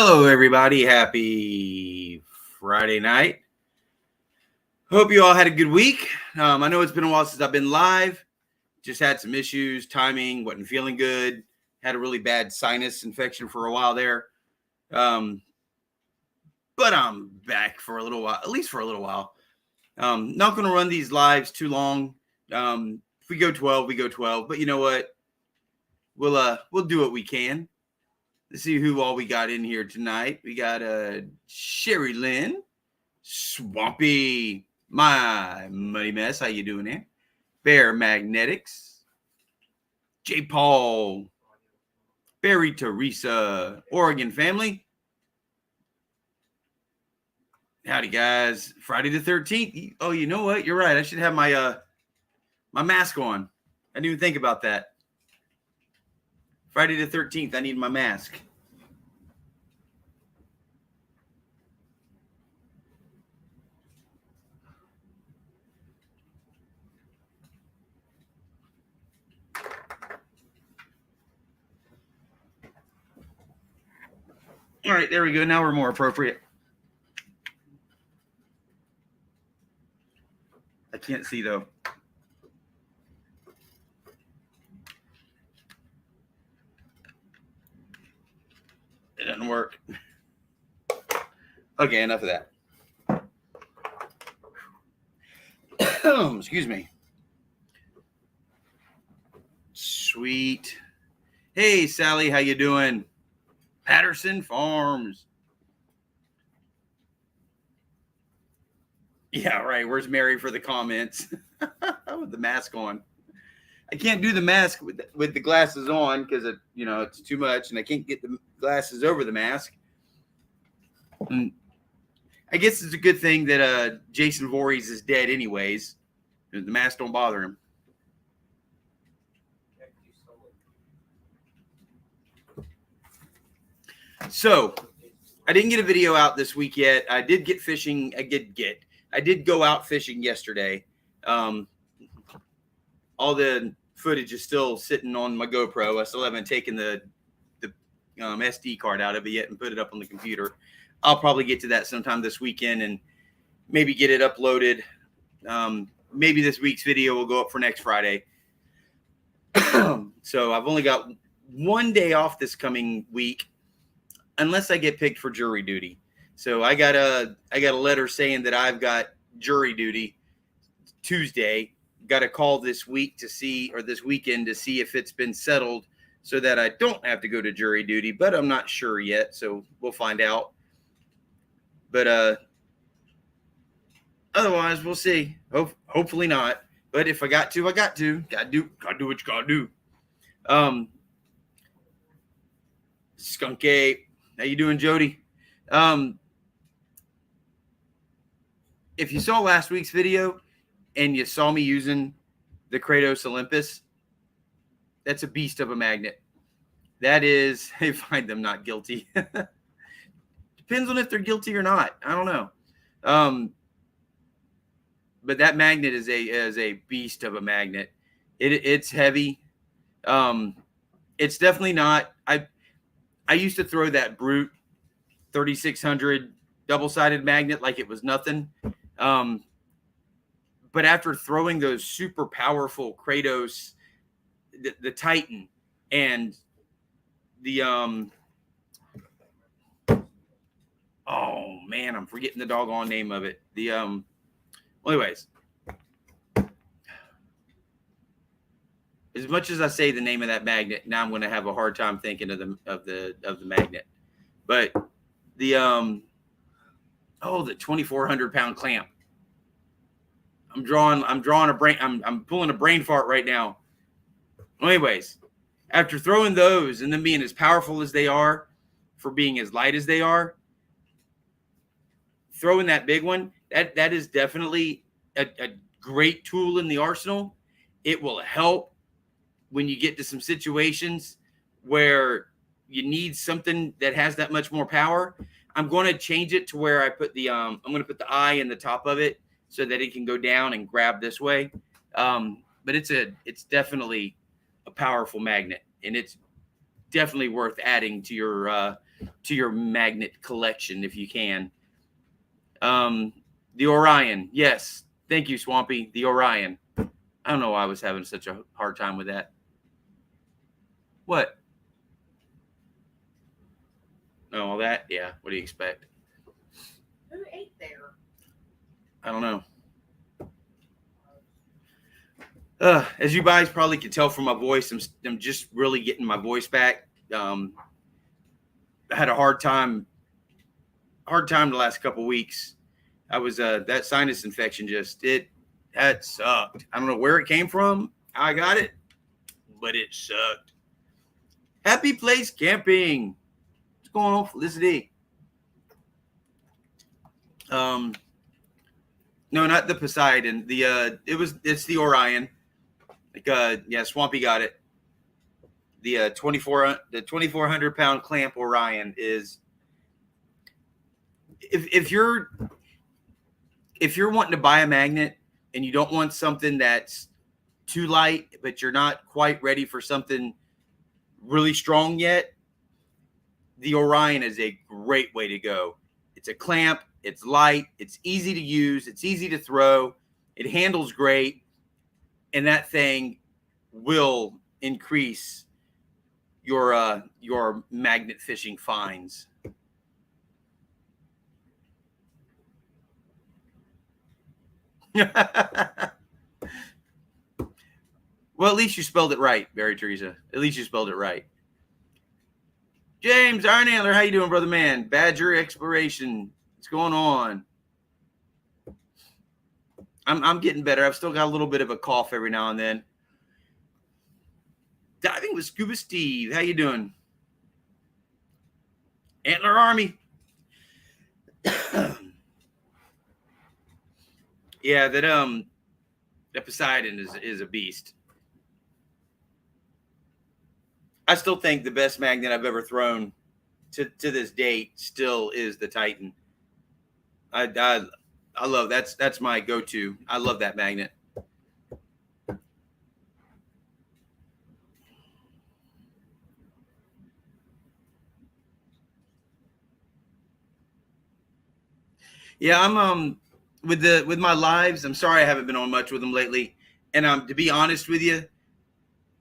Hello, everybody. Happy Friday night. Hope you all had a good week. I know it's been a while since I've been live. Just had some issues, timing, wasn't feeling good. Had a really bad sinus infection for a while there. But I'm back for a little while, at least for a little while. Not going to run these lives too long. If we go 12, we go 12. But you know what? We'll do what we can. Let's see who all we got in here tonight. We got Sherry Lynn, Swampy, My Muddy Mess. How you doing there? Bear Magnetics, J. Paul, Barry Teresa, Oregon family. Howdy, guys. Friday the 13th. Oh, you know what? You're right. I should have my my mask on. I didn't even think about that. Friday the 13th, I need my mask. All right, there we go. Now we're more appropriate. I can't see, though. It doesn't work. Okay, enough of that. Excuse me. Sweet. Hey, Sally, how you doing? Patterson Farms. Yeah, right. Where's Mary for the comments? With the mask on. I can't do the mask with the glasses on because it's too much, and I can't get the glasses over the mask. And I guess it's a good thing that Jason Voorhees is dead, anyways. The mask don't bother him. So, I didn't get a video out this week yet. I did get fishing. I did go out fishing yesterday. All the footage is still sitting on my GoPro. I still haven't taken the SD card out of it yet and put it up on the computer. I'll probably get to that sometime this weekend and maybe get it uploaded. Maybe this week's video will go up for next Friday. So I've only got one day off this coming week, unless I get picked for jury duty. So I got a letter saying that I've got jury duty Tuesday. Got a call this weekend to see if it's been settled so that I don't have to go to jury duty, but I'm not sure yet. So we'll find out. But otherwise, we'll see. Hopefully not. But if I got to, I got to. Gotta do what you gotta do. Skunk Ape. How you doing, Jody? If you saw last week's video and you saw me using the Kratos Olympus, that's a beast of a magnet. That is, I find them not guilty. Depends on if they're guilty or not. I don't know. But that magnet is a beast of a magnet. It's heavy. It's definitely not. I used to throw that Brute 3600 double-sided magnet like it was nothing. But after throwing those super powerful Kratos, the Titan, and the oh man, I'm forgetting the doggone name of it. Well, anyways, as much as I say the name of that magnet, now I'm going to have a hard time thinking of the magnet. But the 2,400 pound clamp. I'm pulling a brain fart right now. Anyways, after throwing those and them being as powerful as they are for being as light as they are, throwing that big one, that is definitely a great tool in the arsenal. It will help when you get to some situations where you need something that has that much more power. I'm going to change it to where I put I'm going to put the eye in the top of it so that it can go down and grab this way. But it's definitely a powerful magnet, and it's definitely worth adding to your magnet collection if you can. The Orion, yes, thank you, Swampy. The Orion. I don't know why I was having such a hard time with that. What? Oh, all that? Yeah. What do you expect? Who ate there? I don't know. As you guys probably can tell from my voice, I'm just really getting my voice back. I had a hard time the last couple weeks. I was that sinus infection that sucked. I don't know where it came from, how I got it, but it sucked. Happy Place Camping. What's going on, Felicity? No, not the Poseidon. It's the Orion. Yeah, Swampy got it. The 2,400 pound clamp Orion is. If you're wanting to buy a magnet and you don't want something that's too light, but you're not quite ready for something really strong yet, the Orion is a great way to go. It's a clamp, it's light, it's easy to use, it's easy to throw, it handles great, and that thing will increase your magnet fishing finds. Well, at least you spelled it right, Barry Teresa. At least you spelled it right. James, Iron Antler, how you doing, brother man? Badger Exploration. What's going on? I'm getting better. I've still got a little bit of a cough every now and then. Diving with Scuba Steve. How you doing? Antler Army. Yeah, that Poseidon is a beast. I still think the best magnet I've ever thrown to this date still is the Titan. I love that's my go-to. I love that magnet. Yeah, I'm with my lives. I'm sorry I haven't been on much with them lately. And to be honest with you,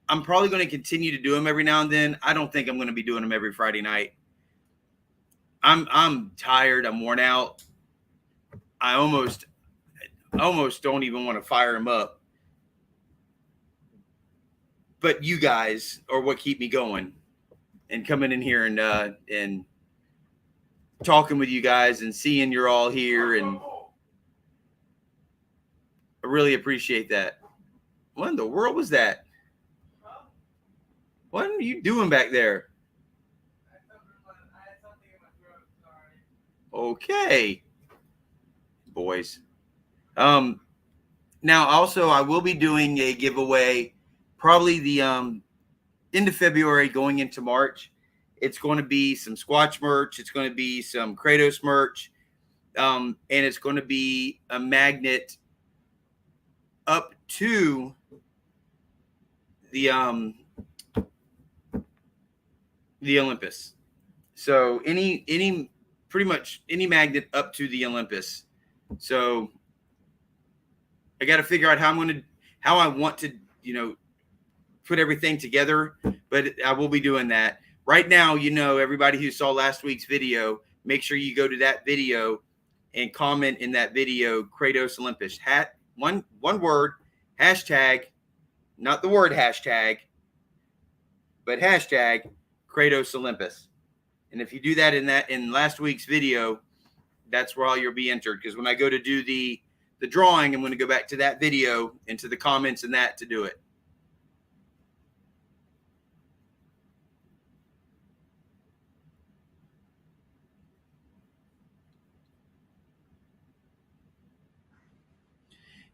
I'm probably going to continue to do them every now and then. I don't think I'm going to be doing them every Friday night. I'm tired. I'm worn out. I almost don't even want to fire them up. But you guys are what keep me going, and coming in here and talking with you guys and seeing you're all here, and I really appreciate that. What in the world was that? What are you doing back there? I had something in my throat. Sorry. Okay, boys. Now also I will be doing a giveaway, probably the end of February going into March. It's going to be some Squatch merch. It's going to be some Kratos merch, and it's going to be a magnet up to the Olympus. So pretty much any magnet up to the Olympus. So I got to figure out how I want to, put everything together, but I will be doing that. Right now, everybody who saw last week's video, make sure you go to that video and comment in that video, Kratos Olympus. One word, hashtag, not the word hashtag, but hashtag Kratos Olympus. And if you do that in last week's video, that's where you'll be entered. Because when I go to do the drawing, I'm going to go back to that video and to the comments and that to do it.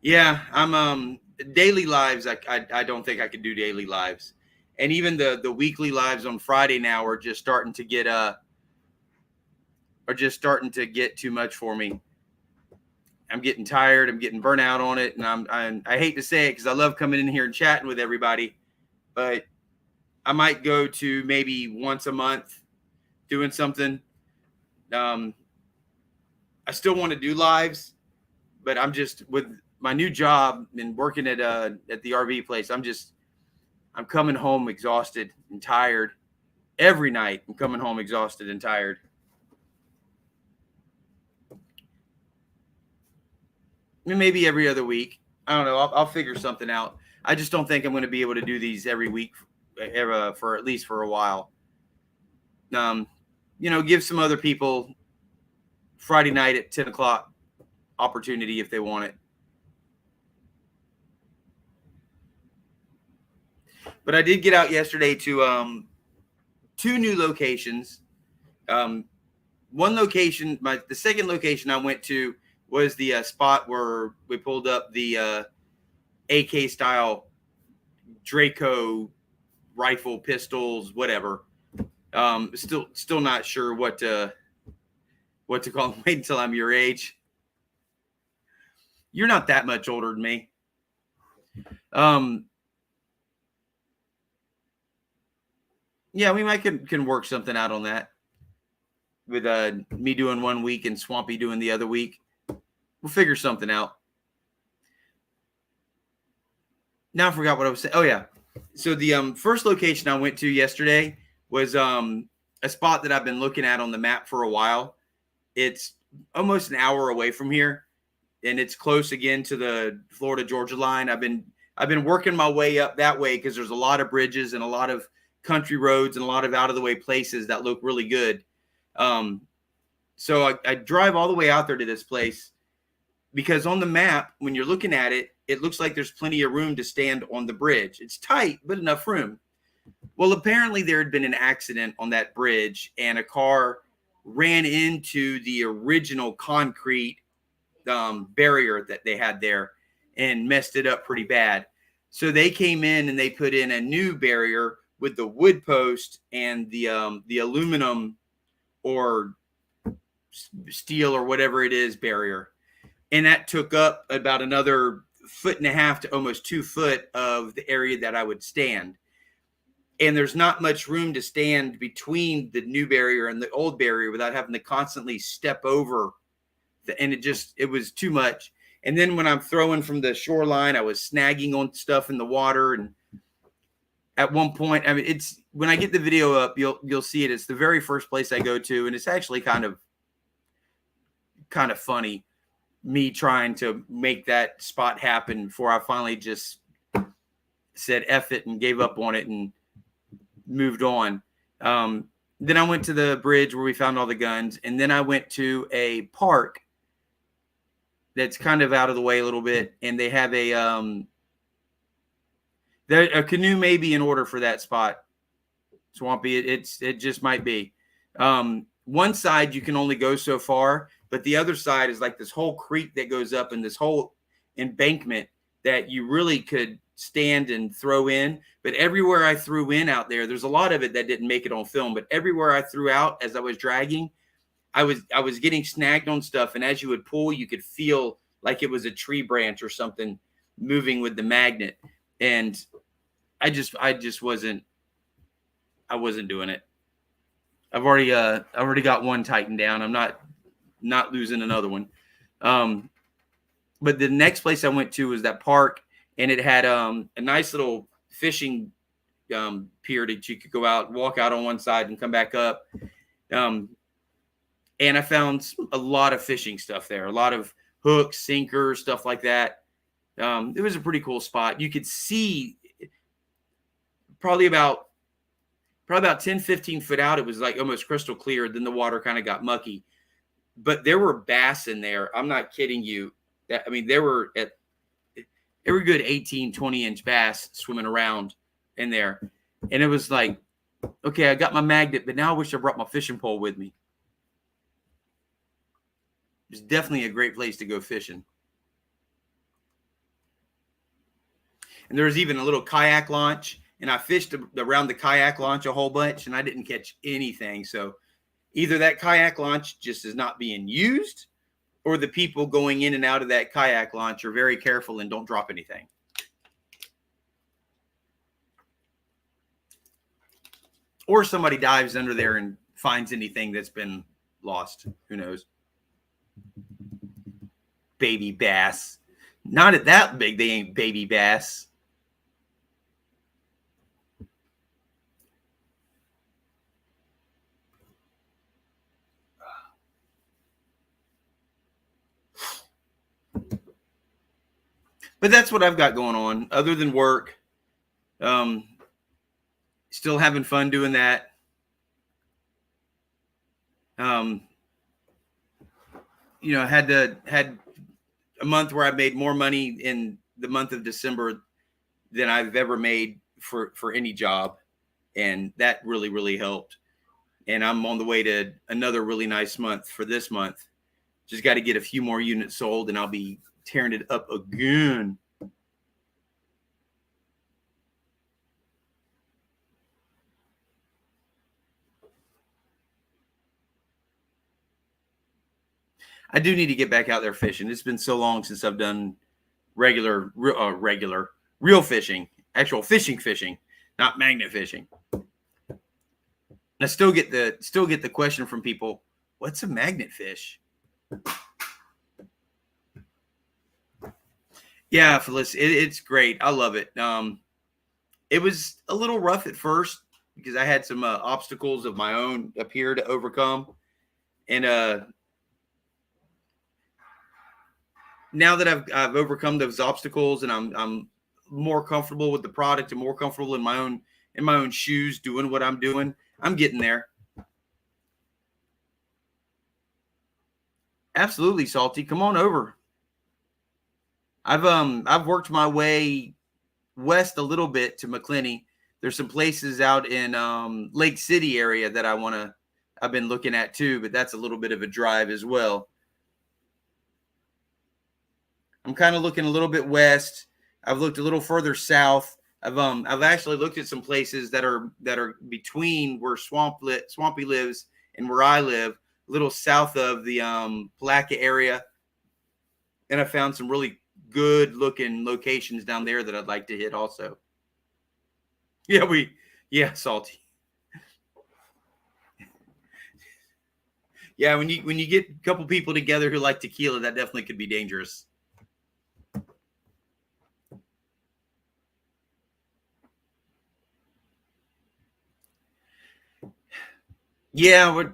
Yeah, I'm daily lives. I don't think I could do daily lives, and even the weekly lives on Friday now are just starting to get too much for me. I'm getting tired. I'm getting burnt out on it, and I hate to say it because I love coming in here and chatting with everybody, but I might go to maybe once a month doing something. I still want to do lives, but I'm just with my new job and working at the RV place. I'm coming home exhausted and tired every night. I'm coming home exhausted and tired. Maybe every other week. I don't know. I'll figure something out. I just don't think I'm going to be able to do these every week for at least for a while. Give some other people Friday night at 10 o'clock opportunity if they want it. But I did get out yesterday to 2 new locations. One location, the second location I went to was the spot where we pulled up the AK style Draco rifle, pistols, whatever. Still not sure what to call them. Wait until I'm your age. You're not that much older than me. Yeah, we might can work something out on that with me doing 1 week and Swampy doing the other week. We'll figure something out. Now I forgot what I was saying. Oh yeah. So the first location I went to yesterday was a spot that I've been looking at on the map for a while. It's almost an hour away from here, and it's close again to the Florida-Georgia line. I've been working my way up that way because there's a lot of bridges and a lot of country roads and a lot of out of the way places that look really good. So I drive all the way out there to this place because on the map, when you're looking at it, it looks like there's plenty of room to stand on the bridge. It's tight, but enough room. Well, apparently there had been an accident on that bridge and a car ran into the original concrete barrier that they had there and messed it up pretty bad. So they came in and they put in a new barrier with the wood post and the aluminum or steel or whatever it is barrier. And that took up about another 1.5 feet to almost 2 feet of the area that I would stand. And there's not much room to stand between the new barrier and the old barrier without having to constantly step over. And it was too much. And then when I'm throwing from the shoreline, I was snagging on stuff in the water. And at one point, I mean, when I get the video up, you'll see it. It's the very first place I go to. And it's actually kind of funny, me trying to make that spot happen before I finally just said F it and gave up on it and moved on. Then I went to the bridge where we found all the guns. And then I went to a park that's kind of out of the way a little bit. And they have a canoe may be in order for that spot. Swampy, it just might be. One side you can only go so far, but the other side is like this whole creek that goes up and this whole embankment that you really could stand and throw in. But everywhere I threw in out there's a lot of it that didn't make it on film, but everywhere I threw out as I was dragging, I was getting snagged on stuff. And as you would pull, you could feel like it was a tree branch or something moving with the magnet. And I wasn't doing it. I've already got one tightened down. I'm not losing another one. But the next place I went to was that park, and it had a nice little fishing pier that you could go out, walk out on one side and come back up. And I found a lot of fishing stuff there, a lot of hooks, sinkers, stuff like that. It was a pretty cool spot. You could see probably about 10, 15 foot out. It was like almost crystal clear. Then the water kind of got mucky, but there were bass in there. I'm not kidding you. They were good 18, 20-inch bass swimming around in there. And it was like, okay, I got my magnet, but now I wish I brought my fishing pole with me. It's definitely a great place to go fishing. And there was even a little kayak launch, and I fished around the kayak launch a whole bunch, and I didn't catch anything. So either that kayak launch just is not being used, or the people going in and out of that kayak launch are very careful and don't drop anything. Or somebody dives under there and finds anything that's been lost. Who knows? Baby bass. Not at that big, they ain't baby bass. But that's what I've got going on other than work. Still having fun doing that. I had a month where I made more money in the month of December than I've ever made for any job. And that really, really helped. And I'm on the way to another really nice month for this month. Just got to get a few more units sold and I'll be tearing it up again. I do need to get back out there fishing. It's been so long since I've done real fishing, actual fishing, not magnet fishing. I still get the question from people, what's a magnet fish? Yeah, Phyllis, it's great. I love it. It was a little rough at first because I had some obstacles of my own up here to overcome. And now that I've overcome those obstacles and I'm more comfortable with the product and more comfortable in my own shoes doing what I'm doing, I'm getting there. Absolutely, Salty. Come on over. I've worked my way west a little bit to McClenny. There's some places out in Lake City area that I've been looking at too, but that's a little bit of a drive as well. I'm kind of looking a little bit west. I've looked a little further south. I've actually looked at some places that are between where Swampy lives and where I live, a little south of the Palatka area. And I found some really good looking locations down there that I'd like to hit also. Yeah, Salty. Yeah, when you get a couple people together who like tequila, that definitely could be dangerous. Yeah, what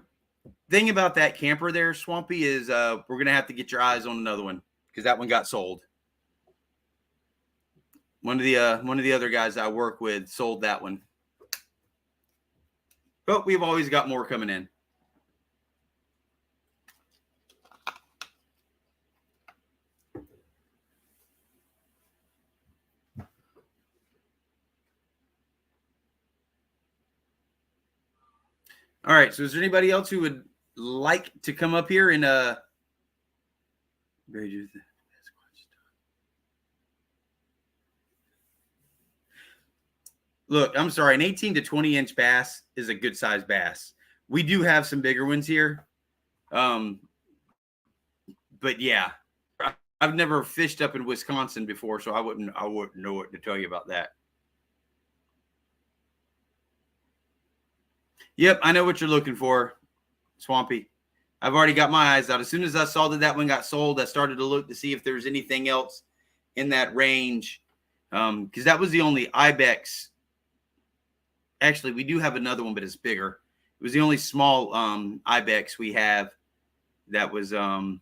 thing about that camper there, Swampy, is we're gonna have to get your eyes on another one because that one got sold. One of the other guys I work with sold that one. But we've always got more coming in. All right. So is there anybody else who would like to come up here and look, I'm sorry, an 18 to 20 inch bass is a good size bass. We do have some bigger ones here. But yeah, I've never fished up in Wisconsin before, so I wouldn't know what to tell you about that. Yep, I know what you're looking for, Swampy. I've already got my eyes out. As soon as I saw that one got sold, I started to look to see if there's anything else in that range. Because that was the only Ibex. Actually, we do have another one, but it's bigger. It was the only small Ibex we have that was a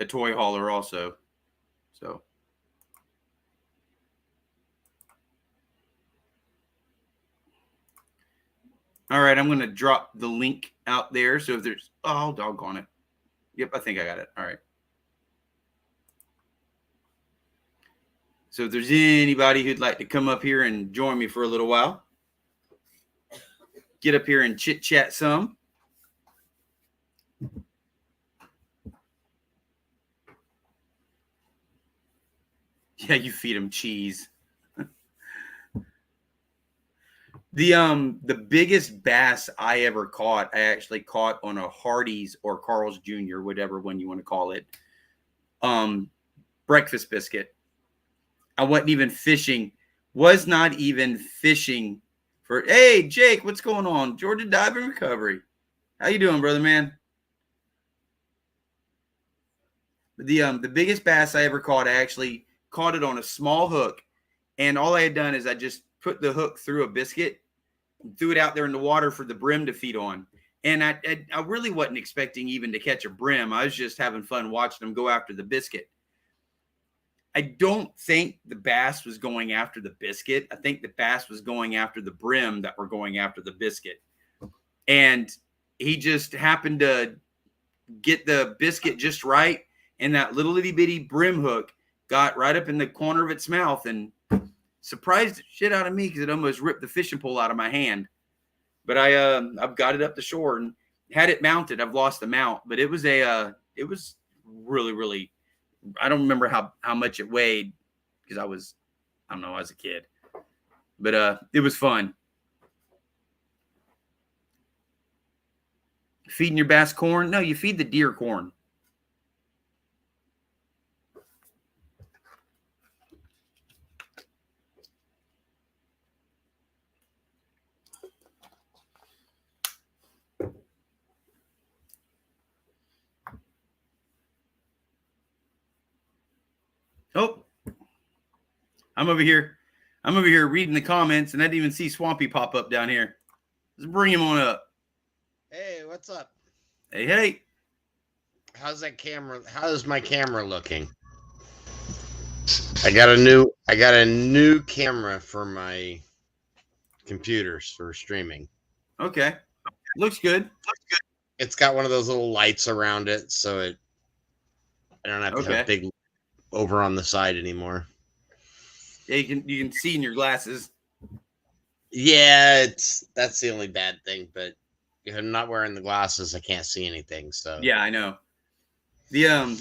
toy hauler also. So. All right, I'm going to drop the link out there. So if there's, oh, doggone it. Yep, I think I got it. All right. So if there's anybody who'd like to come up here and join me for a little while, get up here and chit chat some. Yeah, you feed them cheese. The biggest bass I ever caught, I actually caught on a Hardee's or Carl's Jr., whatever one you want to call it. Breakfast biscuit. I wasn't even fishing, was not even fishing Hey, Jake, what's going on? Georgia Diving Recovery. How you doing, brother, man? The biggest bass I ever caught, I actually caught it on a small hook, and all I had done is I just put the hook through a biscuit, threw it out there in the water for the brim to feed on. And I really wasn't expecting even to catch a brim. I was just having fun watching them go after the biscuit. I don't think the bass was going after the biscuit. I think the bass was going after the brim that were going after the biscuit. And he just happened to get the biscuit just right. And that little itty bitty brim hook got right up in the corner of its mouth and surprised the shit out of me because it almost ripped the fishing pole out of my hand. But I've got it up the shore and had it mounted. I've lost the mount, but it was really, really, I don't remember how much it weighed because I was a kid, but it was fun. Feeding your bass corn? No, you feed the deer corn. Oh, I'm over here reading the comments, and I didn't even see Swampy pop up down here. Let's bring him on up. Hey, what's up? Hey. How's my camera looking? I got a new camera for my computers for streaming. Okay. Looks good. It's got one of those little lights around it, so I don't have to have a big over on the side anymore. Yeah, you can see in your glasses. Yeah, that's the only bad thing, but if I'm not wearing the glasses, I can't see anything. So yeah, I know. I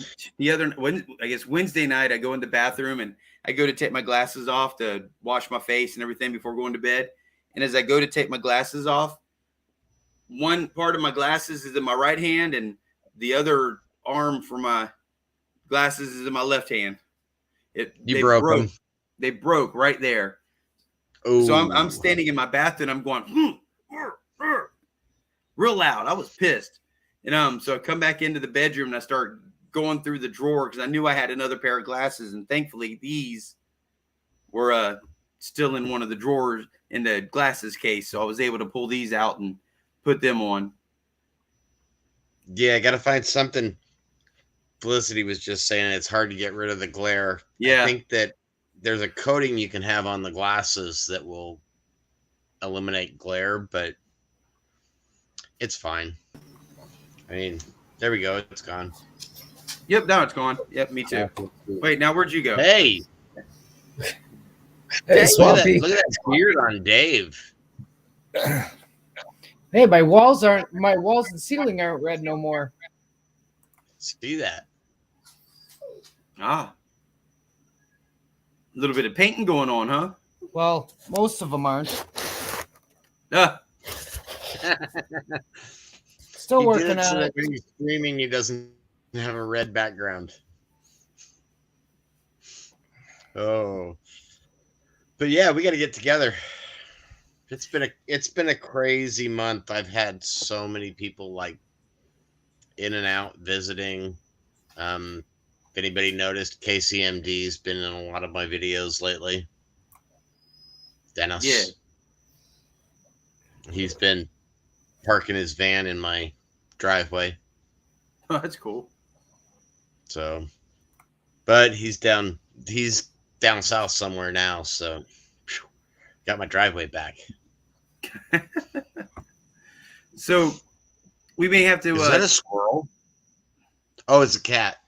guess Wednesday night I go in the bathroom and I go to take my glasses off to wash my face and everything before going to bed. And as I go to take my glasses off, one part of my glasses is in my right hand and the other arm for my glasses is in my left hand. They broke them. They broke right there. Ooh. So I'm standing in my bathroom. I'm going real loud. I was pissed. And so I come back into the bedroom and I start going through the drawer because I knew I had another pair of glasses, and thankfully these were still in one of the drawers in the glasses case, so I was able to pull these out and put them on. Yeah, I got to find something. Felicity was just saying it's hard to get rid of the glare. Yeah, I think that there's a coating you can have on the glasses that will eliminate glare, but it's fine. I mean, there we go. It's gone. Yep, now it's gone. Yep, me too. Wait, now where'd you go? Hey. Hey, Swampy. Look at that beard on Dave. Hey, my walls and ceiling aren't red no more. See that? Ah. A little bit of painting going on, huh? Well, most of them aren't. Still working on it. When he's streaming, he doesn't have a red background. Oh, but yeah, we got to get together. It's been a crazy month. I've had so many people like in and out visiting. If anybody noticed, KCMD's been in a lot of my videos lately. Dennis, yeah, he's been parking his van in my driveway. Oh, that's cool. So, but he's down south somewhere now. So, got my driveway back. So, we may have to. Is that a squirrel? Oh, it's a cat.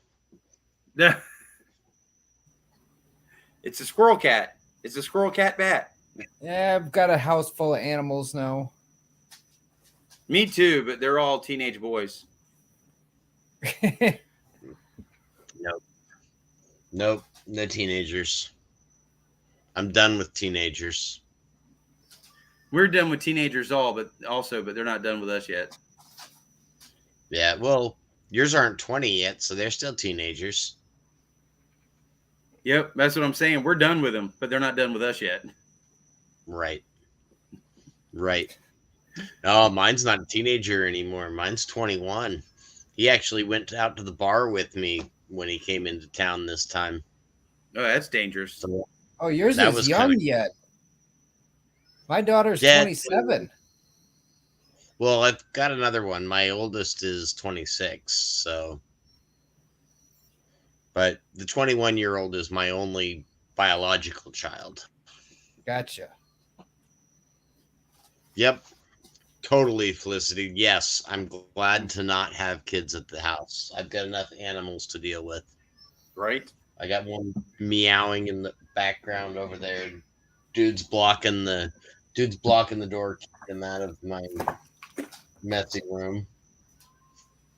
It's a squirrel cat. It's a squirrel cat bat. Yeah, I've got a house full of animals now. Me too, but they're all teenage boys. Nope, no teenagers. I'm done with teenagers. We're done with teenagers but they're not done with us yet. Yeah, well, yours aren't 20 yet, so they're still teenagers. Yep, that's what I'm saying. We're done with them, but they're not done with us yet. Right. Right. Oh, mine's not a teenager anymore. Mine's 21. He actually went out to the bar with me when he came into town this time. Oh, that's dangerous. So Oh, yours that is was young kinda, yet. My daughter's yeah. 27. Well, I've got another one. My oldest is 26. So, but the 21-year-old is my only biological child. Gotcha. Yep. Totally, Felicity. Yes, I'm glad to not have kids at the house. I've got enough animals to deal with. Right? I got one meowing in the background over there. Dude's blocking the door, keeping him out of my messy room.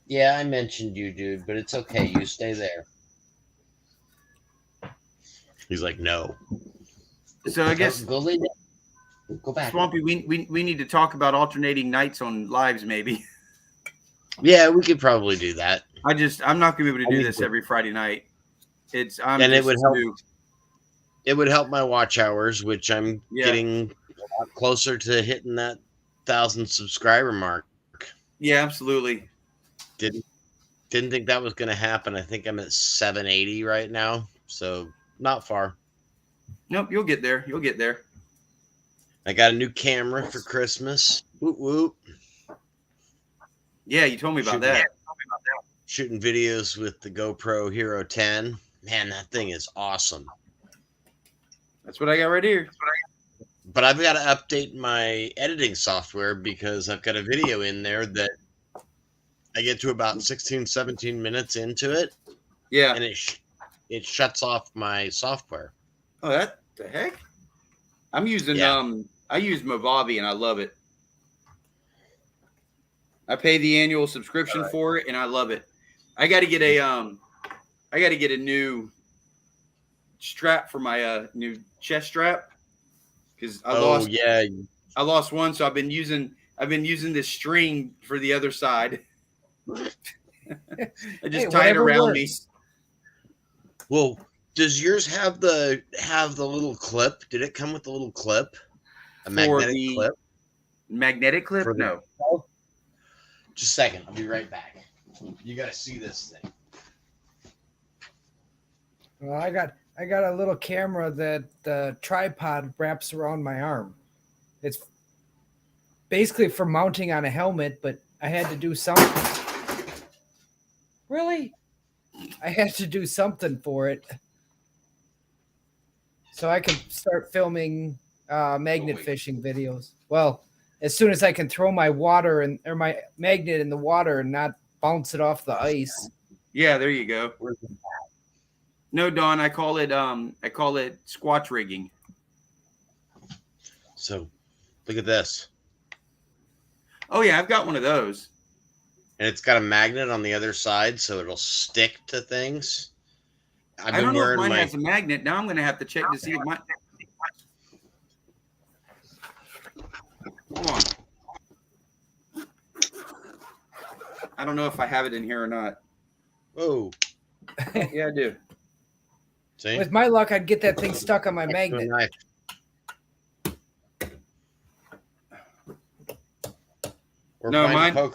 Yeah, I mentioned you, dude, but it's okay. You stay there. He's like, no. So I guess, Go lay down. Go back. Swampy, we need to talk about alternating nights on lives, maybe. Yeah, we could probably do that. I'm not gonna be able to do this every Friday night. I'm And just it would help. too, It would help my watch hours, which I'm Yeah. getting a lot closer to hitting that 1,000 subscriber mark. yeah, absolutely. Didn't think that was going to happen. I think I'm at 780 right now, so not far. Nope, you'll get there. You'll get there. I got a new camera for Christmas. Whoop whoop. Yeah, you told me about that. Shooting videos with the GoPro Hero 10. Man, that thing is awesome. That's what I got right here. But I've got to update my editing software because I've got a video in there that I get to about 16, 17 minutes into it, Yeah. and it shuts off my software. Oh, that the heck? I'm using I use Movavi and I love it. I pay the annual subscription for it and I love it. I got to get a new strap for my new chest strap because I lost one, so I've been using this string for the other side. I just tie it around me. Well, does yours have the little clip? Did it come with the little clip? A magnetic clip? Magnetic clip? No. Just a second. I'll be right back. You got to see this thing. Well, I got a little camera that the tripod wraps around my arm. It's basically for mounting on a helmet, but I had to do something. Really? I had to do something for it. So I can start filming magnet fishing videos. Well, as soon as I can throw my my magnet in the water and not bounce it off the ice. Yeah, there you go. No, Don, I call it squatch rigging. So, look at this. Oh yeah, I've got one of those. And it's got a magnet on the other side, so it'll stick to things. I don't know if mine has a magnet. Now I'm going to have to check to see if mine. Hold on. I don't know if I have it in here or not. Whoa. Yeah, I do. See? With my luck, I'd get that thing stuck on my magnet. No,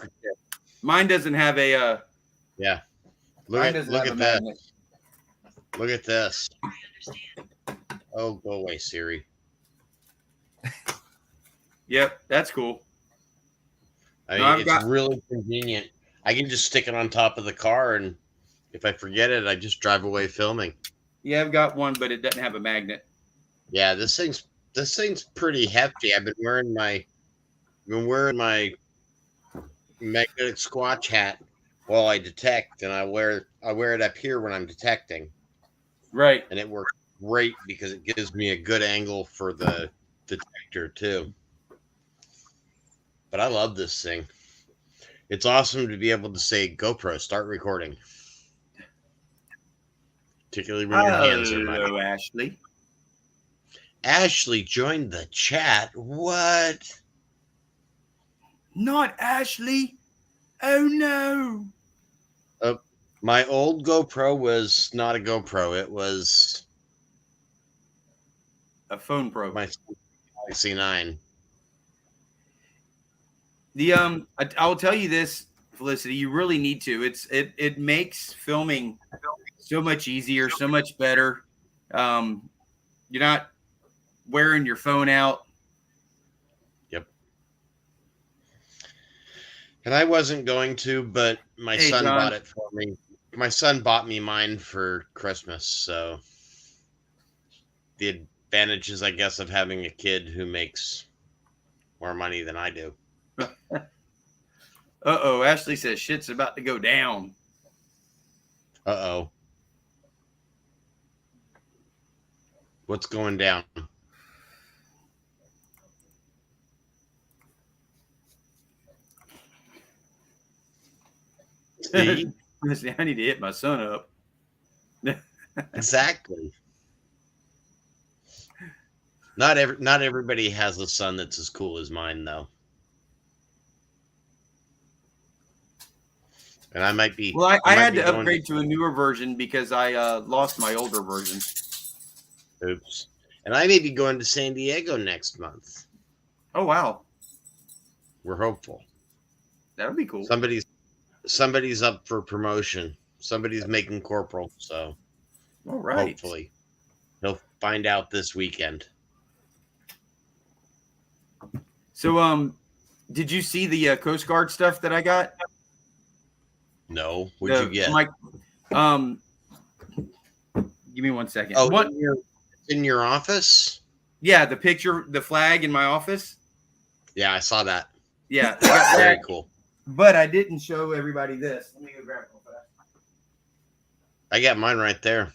mine doesn't have a. Yeah. Look at that. Look at this. Oh, go away, Siri. Yep, that's cool. It's really convenient. I can just stick it on top of the car, and if I forget it, I just drive away filming. Yeah, I've got one, but it doesn't have a magnet. Yeah, this thing's pretty hefty. I've been wearing my magnetic Squatch hat while I detect, and I wear it up here when I'm detecting. Right. And it works great because it gives me a good angle for the detector too. But I love this thing. It's awesome to be able to say, GoPro, start recording. Particularly when your hands are muddy. Hello, Ashley. Ashley joined the chat. What? Not Ashley. Oh, no. My old GoPro was not a GoPro. It was a phone Pro. My Galaxy 9. I will tell you this, Felicity, you really need to. It makes filming so much easier, so much better. You're not wearing your phone out. Yep. And I wasn't going to, but my Hey, son John. bought it for me. My son bought me mine for Christmas, so the advantages, I guess, of having a kid who makes more money than I do. Uh-oh, Ashley says shit's about to go down. Uh-oh. What's going down? See? I need to hit my son up. Exactly. Not everybody has a son that's as cool as mine, though. And I might be. Well, I had to going upgrade to a newer version because I lost my older version. Oops. And I may be going to San Diego next month. Oh, wow. We're hopeful. That would be cool. Somebody's up for promotion. Somebody's making corporal, so All right. hopefully he'll find out this weekend. So, did you see the Coast Guard stuff that I got? No, what'd you get? Give me 1 second. Oh, What? in your office? Yeah, the picture, the flag in my office. Yeah, I saw that. Yeah, I got Very that, cool. but I didn't show everybody this. Let me go grab it real fast. I got mine right there.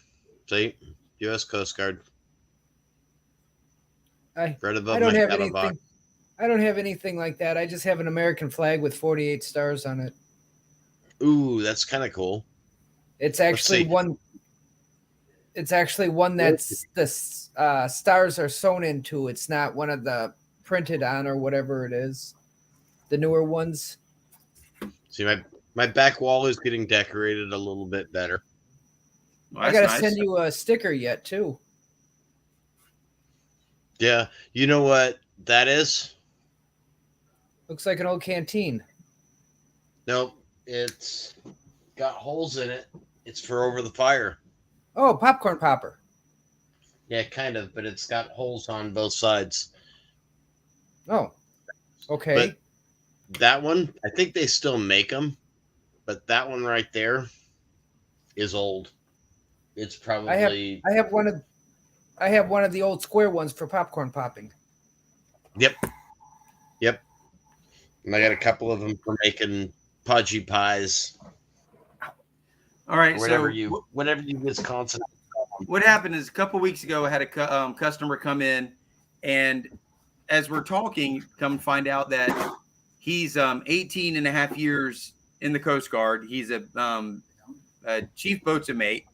See, U.S. Coast Guard. Right above I don't my have shadow anything. box. I don't have anything like that. I just have an American flag with 48 stars on it. Ooh, that's kind of cool. It's actually see. one. It's actually one that's the stars are sewn into. It's not one of the printed on or whatever it is. The newer ones. See, my back wall is getting decorated a little bit better. Well, I gotta that's nice. send you a sticker yet too. Yeah, you know what that is? Looks like an old canteen. Nope, it's got holes in it. It's for over the fire. Oh, popcorn popper. Yeah, kind of, but it's got holes on both sides. Oh, okay. But that one, I think they still make them, but that one right there is old. It's probably I have one of the old square ones for popcorn popping. Yep. And I got a couple of them for making pudgy pies. All right. Whatever So whatever you Wisconsin. what happened is a couple weeks ago, I had a customer come in, and as we're talking, come find out that he's 18 and a half years in the Coast Guard. He's a chief boatswain mate.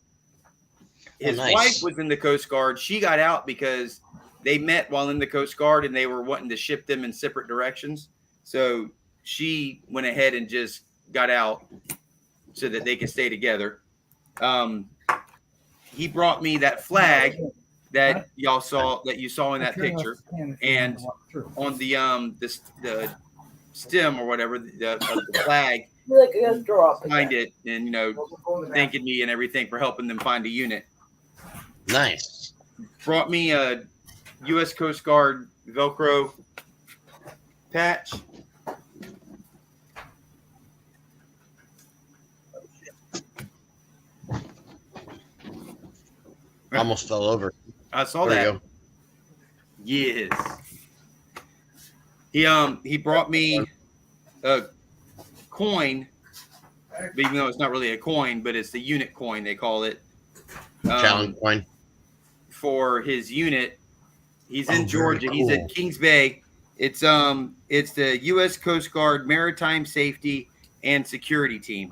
His nice. wife was in the Coast Guard. She got out because they met while in the Coast Guard, and they were wanting to ship them in separate directions. So she went ahead and just got out so that they could stay together. He brought me that flag that y'all saw, that you saw in that picture, and on the stem or whatever of the flag, signed it, and thanking me and everything for helping them find a unit. Nice. Brought me a U.S. Coast Guard Velcro patch. Almost fell over. I saw There that. you go. Yes. He brought me a coin, even though it's not really a coin, but it's the unit coin, they call it. Challenge coin. For his unit. He's in Georgia. Cool. He's at Kings Bay. It's the U.S. Coast Guard Maritime Safety and Security Team.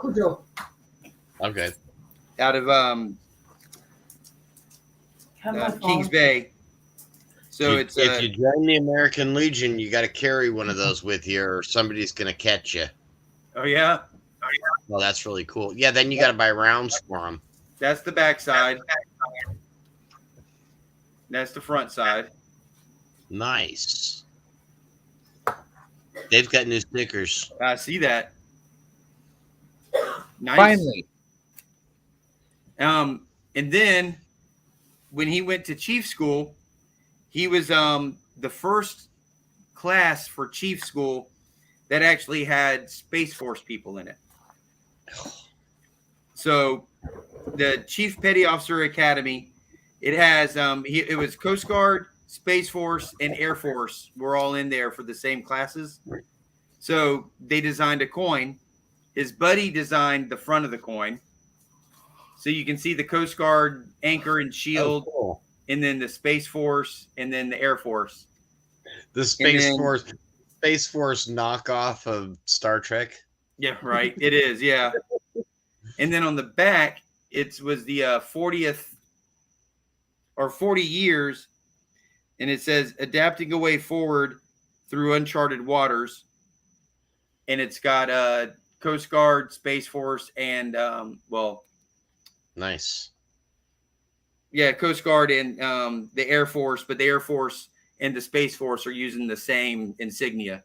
Okay. Out of Kings Bay. So if you join the American Legion, you got to carry one of those with you, or somebody's going to catch you. Oh yeah. Well, that's really cool. Yeah, then you got to buy rounds for them. That's the back side. That's the front side. Nice. They've got new stickers. I see that. Nice. Finally. And then when he went to chief school, he was the first class for chief school that actually had Space Force people in it. So the Chief Petty Officer Academy, it has it was Coast Guard, Space Force, and Air Force were all in there for the same classes. So they designed a coin. His buddy designed the front of the coin. So you can see the Coast Guard anchor and shield, cool. and then the Space Force, and then the Air Force. The Space Force knockoff of Star Trek. Yeah, right. It is, yeah. And then on the back, it was the 40th or 40 years, and it says adapting a way forward through uncharted waters. And it's got Coast Guard, Space Force, and nice. Yeah, Coast Guard and the Air Force, but the Air Force and the Space Force are using the same insignia.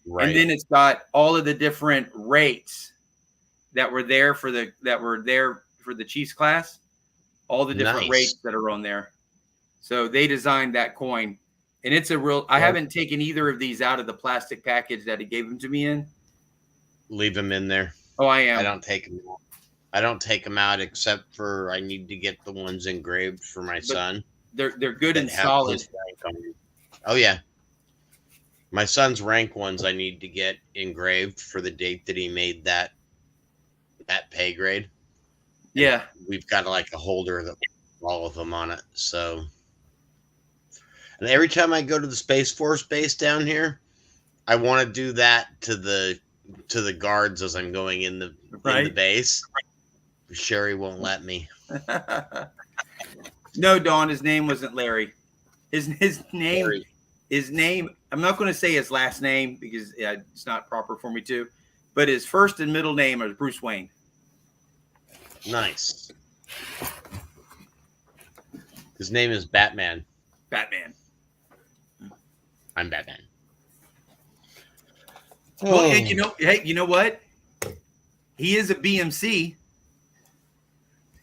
Right. And then it's got all of the different rates that were there for the Chiefs class, all the different rates that are on there. So they designed that coin, and it's a real. I haven't taken either of these out of the plastic package that he gave them to me in. Leave them in there. Oh, I am. I don't take them out. I don't take them out except for I need to get the ones engraved for my son. They're good and solid. Oh yeah. My son's rank ones I need to get engraved for the date that he made that pay grade. Yeah. And we've got like a holder that all of them on it. So, and every time I go to the Space Force base down here, I want to do that to the guards as I'm going in the base. Sherry won't let me. No, Dawn, his name wasn't Larry. His name Larry. His name, I'm not going to say his last name because it's not proper for me to, but his first and middle name is Bruce Wayne. Nice. His name is Batman. Batman. I'm Batman. Well, and you know what? He is a BMC.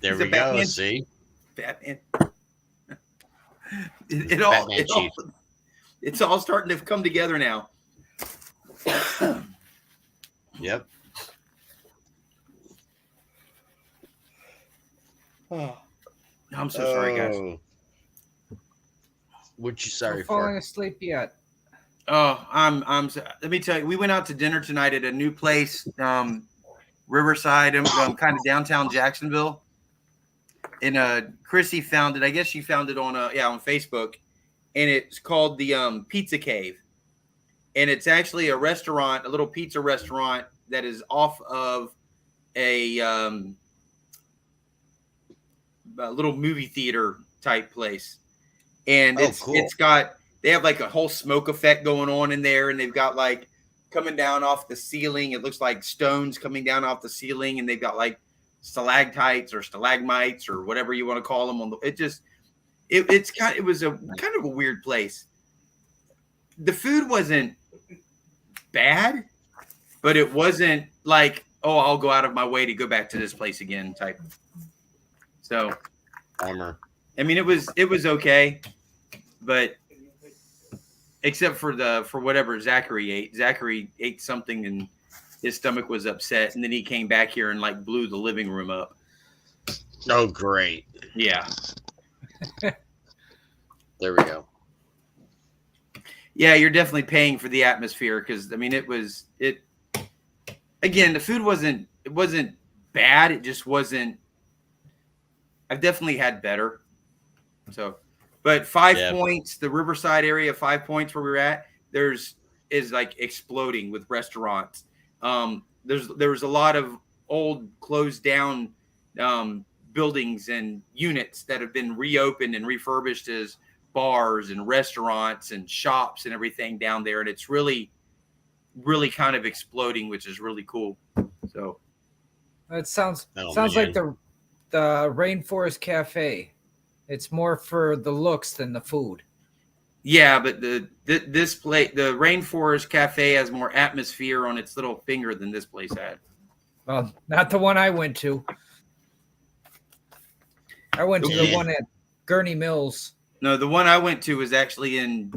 There we go. See? Batman. It's all starting to come together now. Yep. Oh, I'm so sorry, guys. What you sorry We're for? falling asleep yet? Oh, I'm. Let me tell you, we went out to dinner tonight at a new place, Riverside, kind of downtown Jacksonville. And Chrissy found it. I guess she found it on Facebook, and it's called the Pizza Cave, and it's actually a restaurant, a little pizza restaurant that is off of a little movie theater type place, and they have like a whole smoke effect going on in there, and they've got like coming down off the ceiling. It looks like stones coming down off the ceiling, and they've got like stalactites or stalagmites or whatever you want to call them. It was a kind of a weird place. The food wasn't bad, but it wasn't like, oh, I'll go out of my way to go back to this place again type. So, Bummer. I mean, it was okay, but except for whatever Zachary ate. Zachary ate something and his stomach was upset, and then he came back here and like blew the living room up. Oh, great. Yeah. There we go. Yeah, you're definitely paying for the atmosphere because I mean again, the food wasn't bad, it just wasn't. I've definitely had better. So, but 5 points, the Riverside area, 5 points where we were at, is like exploding with restaurants. There was a lot of old closed down buildings and units that have been reopened and refurbished as bars and restaurants and shops and everything down there. And it's really, really kind of exploding, which is really cool. So it sounds like the Rainforest Cafe. It's more for the looks than the food. Yeah, but this place, the Rainforest Cafe, has more atmosphere on its little finger than this place had. Well, not the one I went to. I went to the Yeah. one at Gurney Mills. No, the one I went to was actually in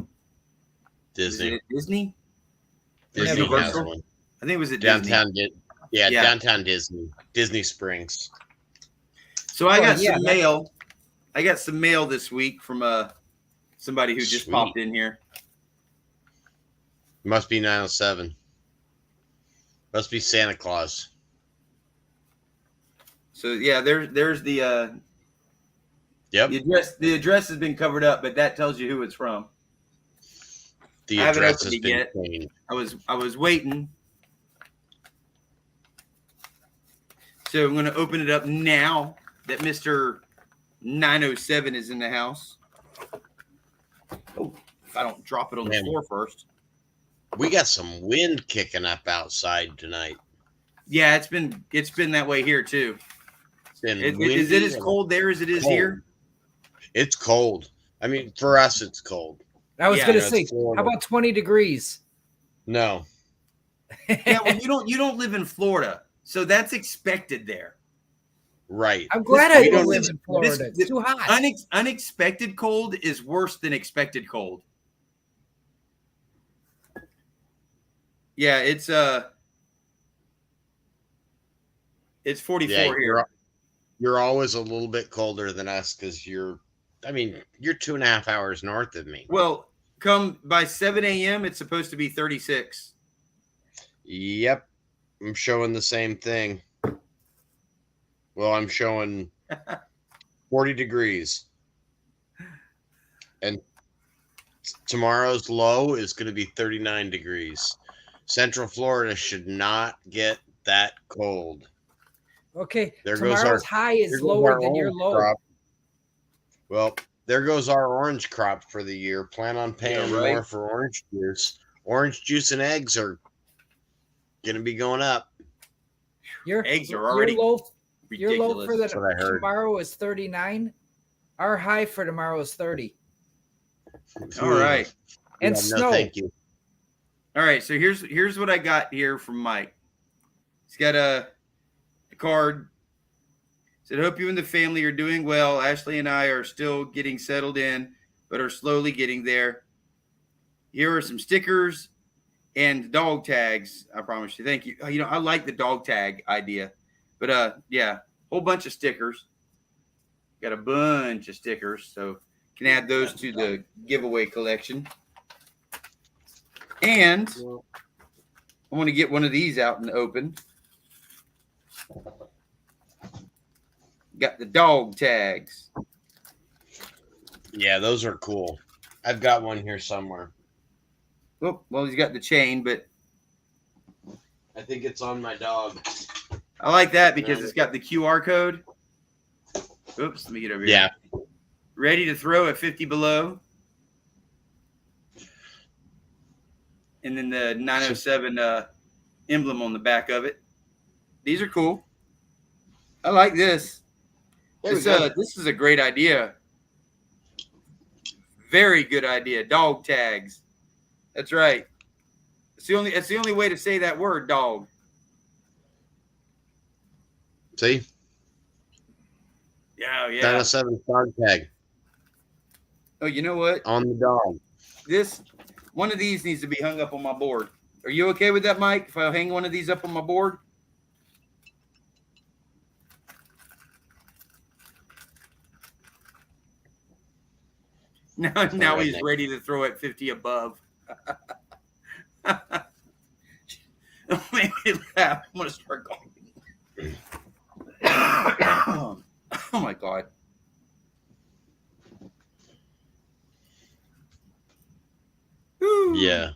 Disney. Is it Disney? Disney has Universal? one. I think it was at Disney. Downtown. Yeah, Yeah. downtown Disney. Disney Springs. So I Oh, got yeah, some that- mail. I got some mail this week from somebody who just Sweet. popped in here. Must be 907. Must be Santa Claus. So yeah, there's the Yep. the address has been covered up, but that tells you who it's from. The I haven't address opened has it been yet. changed. I was waiting. So I'm going to open it up now that Mr. 907 is in the house. Oh, if I don't drop it on the Man. floor first. We got some wind kicking up outside tonight. Yeah, it's been that way here too. It's been Is it windy as and cold there as it is cold. here? It's cold. I mean, for us, it's cold. I was Yeah, going to no, say, it's Florida. how about 20 degrees? No. Yeah, well, you don't live in Florida, so that's expected there. Right. I'm glad This- I we don't don't live live- in Florida. this- It's too hot. Unexpected cold is worse than expected cold. Yeah, it's 44 Yeah, here. you're always a little bit colder than us because you're 2.5 hours north of me. Well, come by 7 a.m., it's supposed to be 36. Yep. I'm showing the same thing. Well, I'm showing 40 degrees. And tomorrow's low is going to be 39 degrees. Central Florida should not get that cold. Okay, There goes tomorrow's our- high There is goes lower our than your orange low. crop. Well, there goes our orange crop for the year. Plan on paying Yeah, right. more for orange juice. Orange juice and eggs are going to be going up. Your Eggs are already your low ridiculous. for the That's what I heard. tomorrow is 39. Our high for tomorrow is 30. All right. And Yeah, snow. No, thank you. All right, so here's what I got here from Mike. He's got a card. Said, hope you and the family are doing well. Ashley and I are still getting settled in, but are slowly getting there. Here are some stickers and dog tags. I promise you. Thank you. You know, I like the dog tag idea, but yeah, whole bunch of stickers. Got a bunch of stickers, so can add those to the giveaway collection. And I want to get one of these out and open. Got the dog tags. Yeah, those are cool. I've got one here somewhere. Oh, well, he's got the chain, but I think it's on my dog. I like that because it's got the QR code. Oops, let me get over here. Yeah. Ready to throw at 50 below. And then the 907 emblem on the back of it. These are cool. I like this. This is a great idea. Very good idea. Dog tags. That's right. It's the only way to say that word, dog. See? Yeah, yeah. 907 dog tag Oh, you know what? on the dog. One of these needs to be hung up on my board. Are you okay with that, Mike? If I hang one of these up on my board? Now he's ready to throw at 50 above. Make me laugh. I'm gonna start going. Oh my god. Woo. Yeah.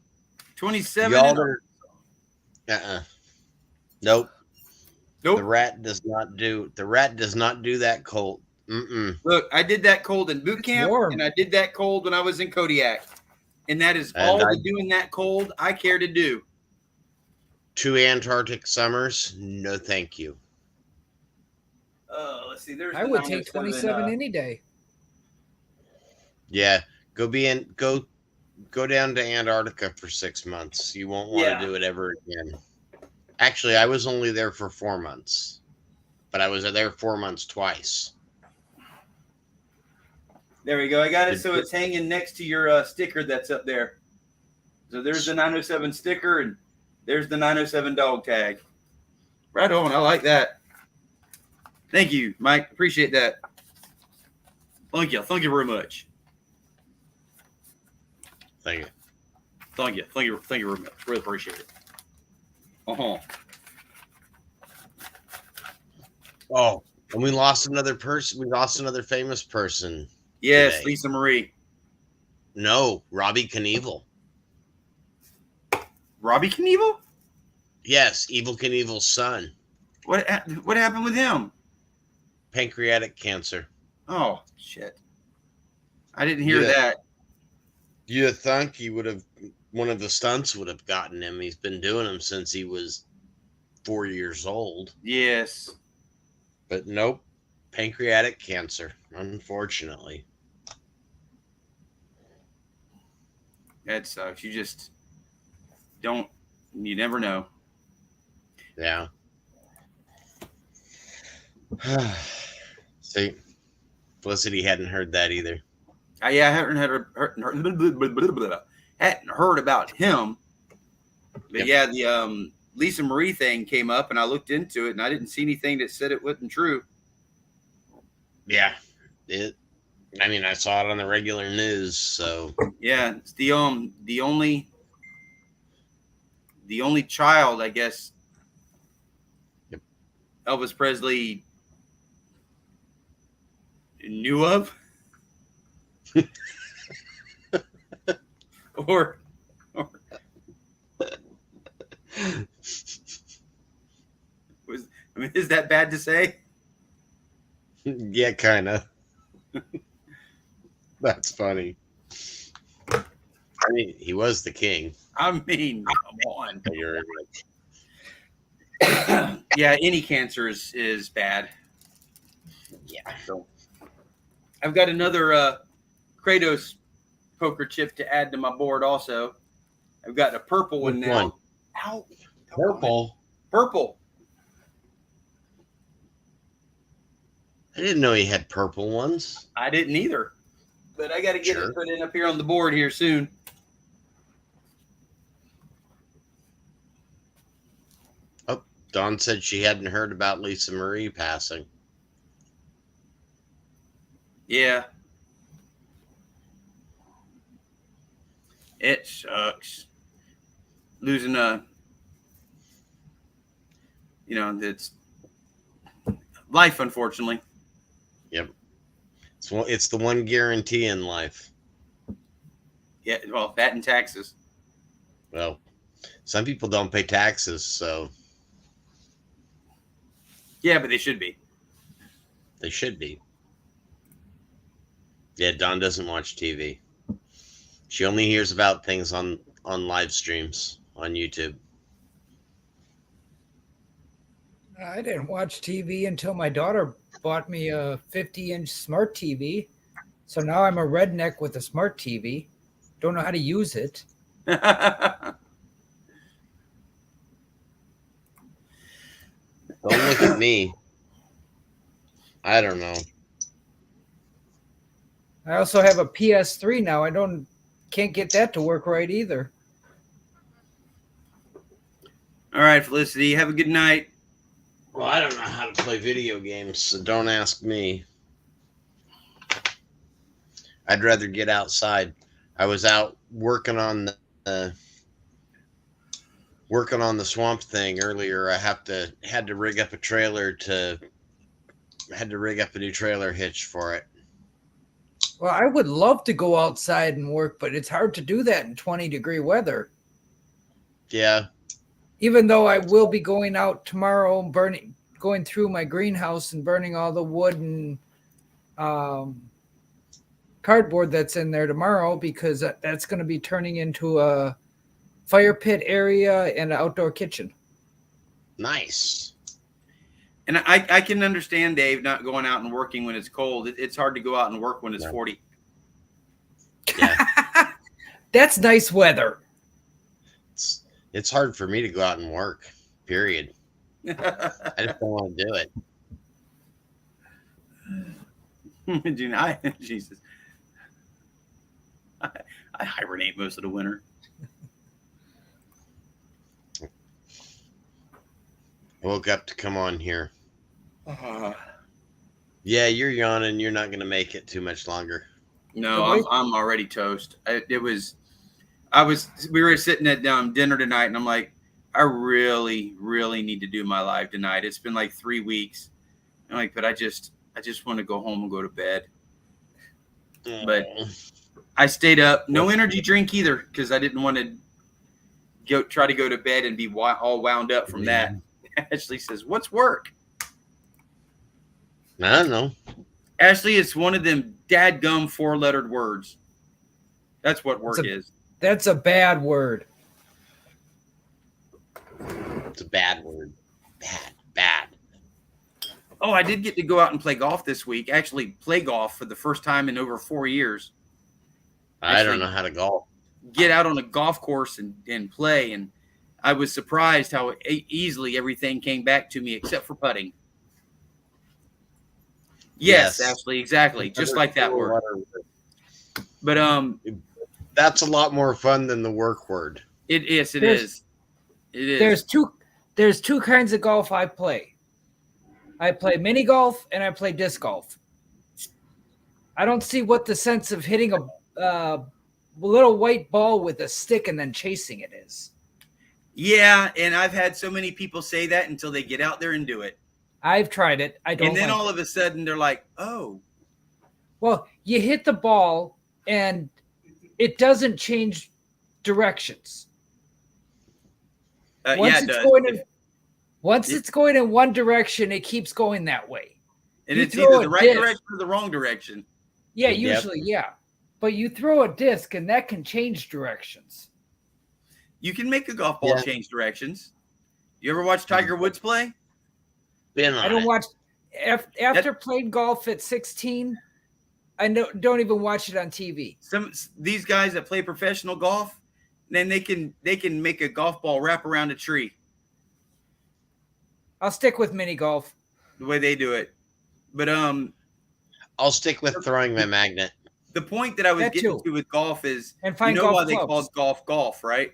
27. Y'all are, Nope. Nope. The rat does not do that cold. Mm-mm. Look, I did that cold in boot camp, warm. and I did that cold when I was in Kodiak. And that is And all the doing that cold I care to do. 2 Antarctic summers? No, thank you. Let's see. There's I would take 27 any day. Yeah. Go Go down to Antarctica for 6 months. You won't want Yeah. to do it ever again. Actually, I was only there for 4 months, but I was there 4 months twice. There we go. I got it. So it's hanging next to your sticker that's up there. So there's the 907 sticker, and there's the 907 dog tag. Right on. I like that. Thank you, Mike. Appreciate that. Thank you. Thank you very much. Thank you. Thank you. Thank you. Thank you very much. Really appreciate it. Uh-huh. Oh, and we lost another person. We lost another famous person. Yes, Today. Lisa Marie. No, Robbie Knievel. Robbie Knievel? Yes, Evil Knievel's son. What happened with him? Pancreatic cancer. Oh, shit. I didn't hear that. You'd think he would have, one of the stunts would have gotten him. He's been doing them since he was 4 years old. Yes. But nope, pancreatic cancer, unfortunately. That sucks. You just don't, you never know. Yeah. See, Felicity hadn't heard that either. Yeah, I hadn't heard about him. But Yep. yeah, the Lisa Marie thing came up, and I looked into it, and I didn't see anything that said it wasn't true. Yeah, I mean, I saw it on the regular news, so Yeah, it's the only child, I guess. Yep. Elvis Presley knew of, or was, I mean, is that bad to say? yeah, kind of. That's funny. I mean, he was the king. I mean, come on. You're Yeah, any cancer is bad. Yeah. So I've got another Kratos poker chip to add to my board also. I've got a purple one Which now. one? Ow. Purple. Purple. I didn't know he had purple ones. I didn't either. But I got to get Sure. it put in up here on the board here soon. Oh, Dawn said she hadn't heard about Lisa Marie passing. Yeah. It sucks. Losing it's life, unfortunately. Yep. It's the one guarantee in life. Yeah, well, that and taxes. Well, some people don't pay taxes, so Yeah, but they should be. they should be. Yeah, Dawn doesn't watch TV. She only hears about things on live streams on YouTube. I didn't watch TV until my daughter bought me a 50-inch smart TV. So now I'm a redneck with a smart TV. Don't know how to use it. Don't look at me. I don't know. I also have a PS3 now. Can't get that to work right either. All right, Felicity, have a good night. Well, I don't know how to play video games, so don't ask me. I'd rather get outside. I was out working on the Swamp Thing earlier. I had to rig up a new trailer hitch for it. Well, I would love to go outside and work, but it's hard to do that in 20-degree weather. Yeah. Even though I will be going out tomorrow, going through my greenhouse and burning all the wood and cardboard that's in there tomorrow, because that's going to be turning into a fire pit area and an outdoor kitchen. Nice. And I can understand, Dave, not going out and working when it's cold. It's hard to go out and work when it's 40. Yeah. That's nice weather. It's hard for me to go out and work. Period. I just don't want to do it. Do not, Jesus. I hibernate most of the winter. I woke up to come on here. Yeah, you're yawning. You're not going to make it too much longer. No, I'm already toast. We were sitting at dinner tonight, and I'm like, I really, really need to do my live tonight. It's been like 3 weeks. I'm like, but I just want to go home and go to bed. But I stayed up. No energy drink either, because I didn't want to try to go to bed and be all wound up from that. Ashley says, "What's work?" I don't know. Ashley, it's one of them dadgum 4-lettered words. That's what work is. That's a bad word. It's a bad word. Bad. Oh, I did get to go out and play golf this week. Actually, play golf for the first time in over 4 years. I don't know how to golf. Get out on a golf course and play. And I was surprised how easily everything came back to me except for putting. Yes, Ashley, exactly. Just like that word. But that's a lot more fun than the work word. It is. It is. There's two kinds of golf I play. I play mini golf and I play disc golf. I don't see what the sense of hitting a little white ball with a stick and then chasing it is. Yeah, and I've had so many people say that until they get out there and do it. I've tried it. I don't. And then all of a sudden they're like, "Oh." Well, you hit the ball and it doesn't change directions. Once it's going in one direction, it keeps going that way. And it's either the right direction or the wrong direction. Yeah, usually, yeah. But you throw a disc and that can change directions. You can make a golf ball change directions. You ever watch Tiger Woods play? I don't watch after playing golf at 16. I don't even watch it on TV. These guys that play professional golf, then they can make a golf ball wrap around a tree. I'll stick with mini golf. The way they do it. But I'll stick with throwing my magnet. The point that I was getting to with golf is, why they call golf, right?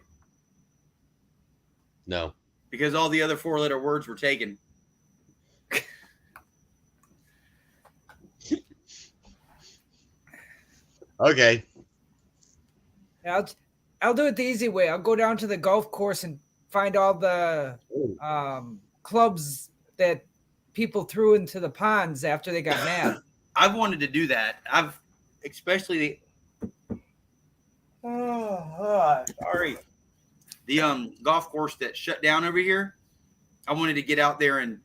No. Because all the other 4-letter words were taken. Okay. I'll do it the easy way. I'll go down to the golf course and find all the clubs that people threw into the ponds after they got mad. I've wanted to do that. Especially the golf course that shut down over here. I wanted to get out there and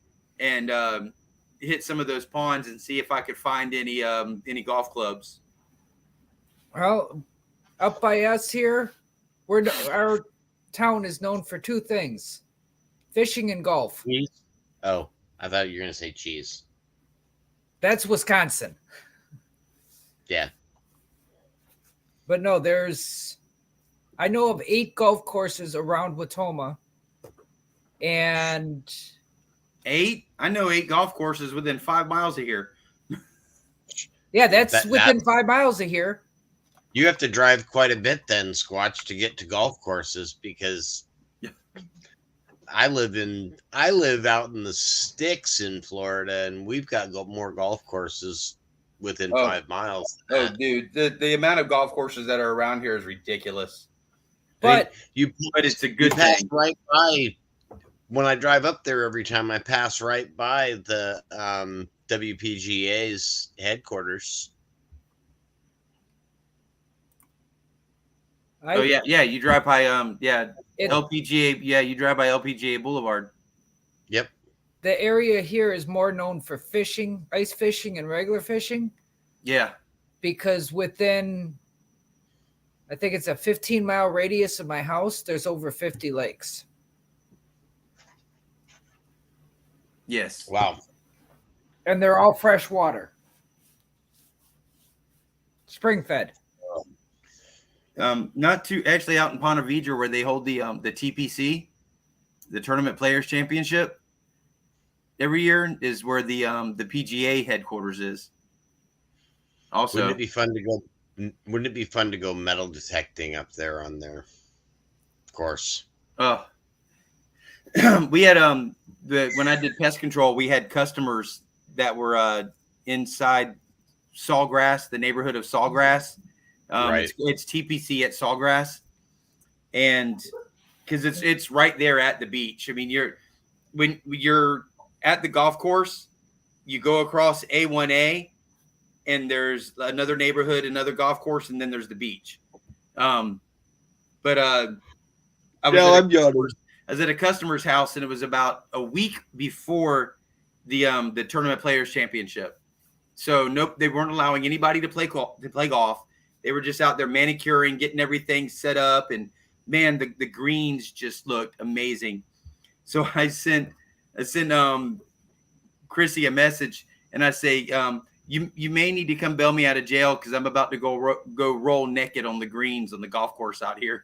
hit some of those ponds and see if I could find any golf clubs. Well, up by us here, our town is known for two things: fishing and golf. Cheese? Oh, I thought you were going to say cheese. That's Wisconsin. Yeah. But no, I know of 8 golf courses around Watoma. And 8? I know 8 golf courses within 5 miles of here. Yeah, that's within 5 miles of here. You have to drive quite a bit then, Squatch, to get to golf courses because I live out in the sticks in Florida, and we've got more golf courses within 5 miles. Oh, dude, the amount of golf courses that are around here is ridiculous. But it's a good thing. Right by when I drive up there every time, I pass right by the WPGA's headquarters. You drive by LPGA. Yeah, you drive by LPGA Boulevard. Yep. The area here is more known for fishing, ice fishing, and regular fishing. Yeah. Because within, I think it's a 15-mile radius of my house, there's over 50 lakes. Yes. Wow. And they're all fresh water. Spring fed. Not too actually out in Ponte Vedra where they hold the TPC, the Tournament Players Championship. Every year is where the PGA headquarters is. Also, Wouldn't it be fun to go? Wouldn't it be fun to go metal detecting up there on there? Of course. We had when I did pest control, we had customers that were inside Sawgrass, the neighborhood of Sawgrass. Right. It's TPC at Sawgrass, and because it's right there at the beach. I mean, when you're at the golf course, you go across A1A, and there's another neighborhood, another golf course, and then there's the beach. I was at a customer's house, and it was about a week before the Tournament Players Championship. So nope, they weren't allowing anybody to play golf. They were just out there manicuring, getting everything set up, and man, the greens just looked amazing. So I sent Chrissy a message, and I say, you may need to come bail me out of jail because I'm about to go roll naked on the greens on the golf course out here.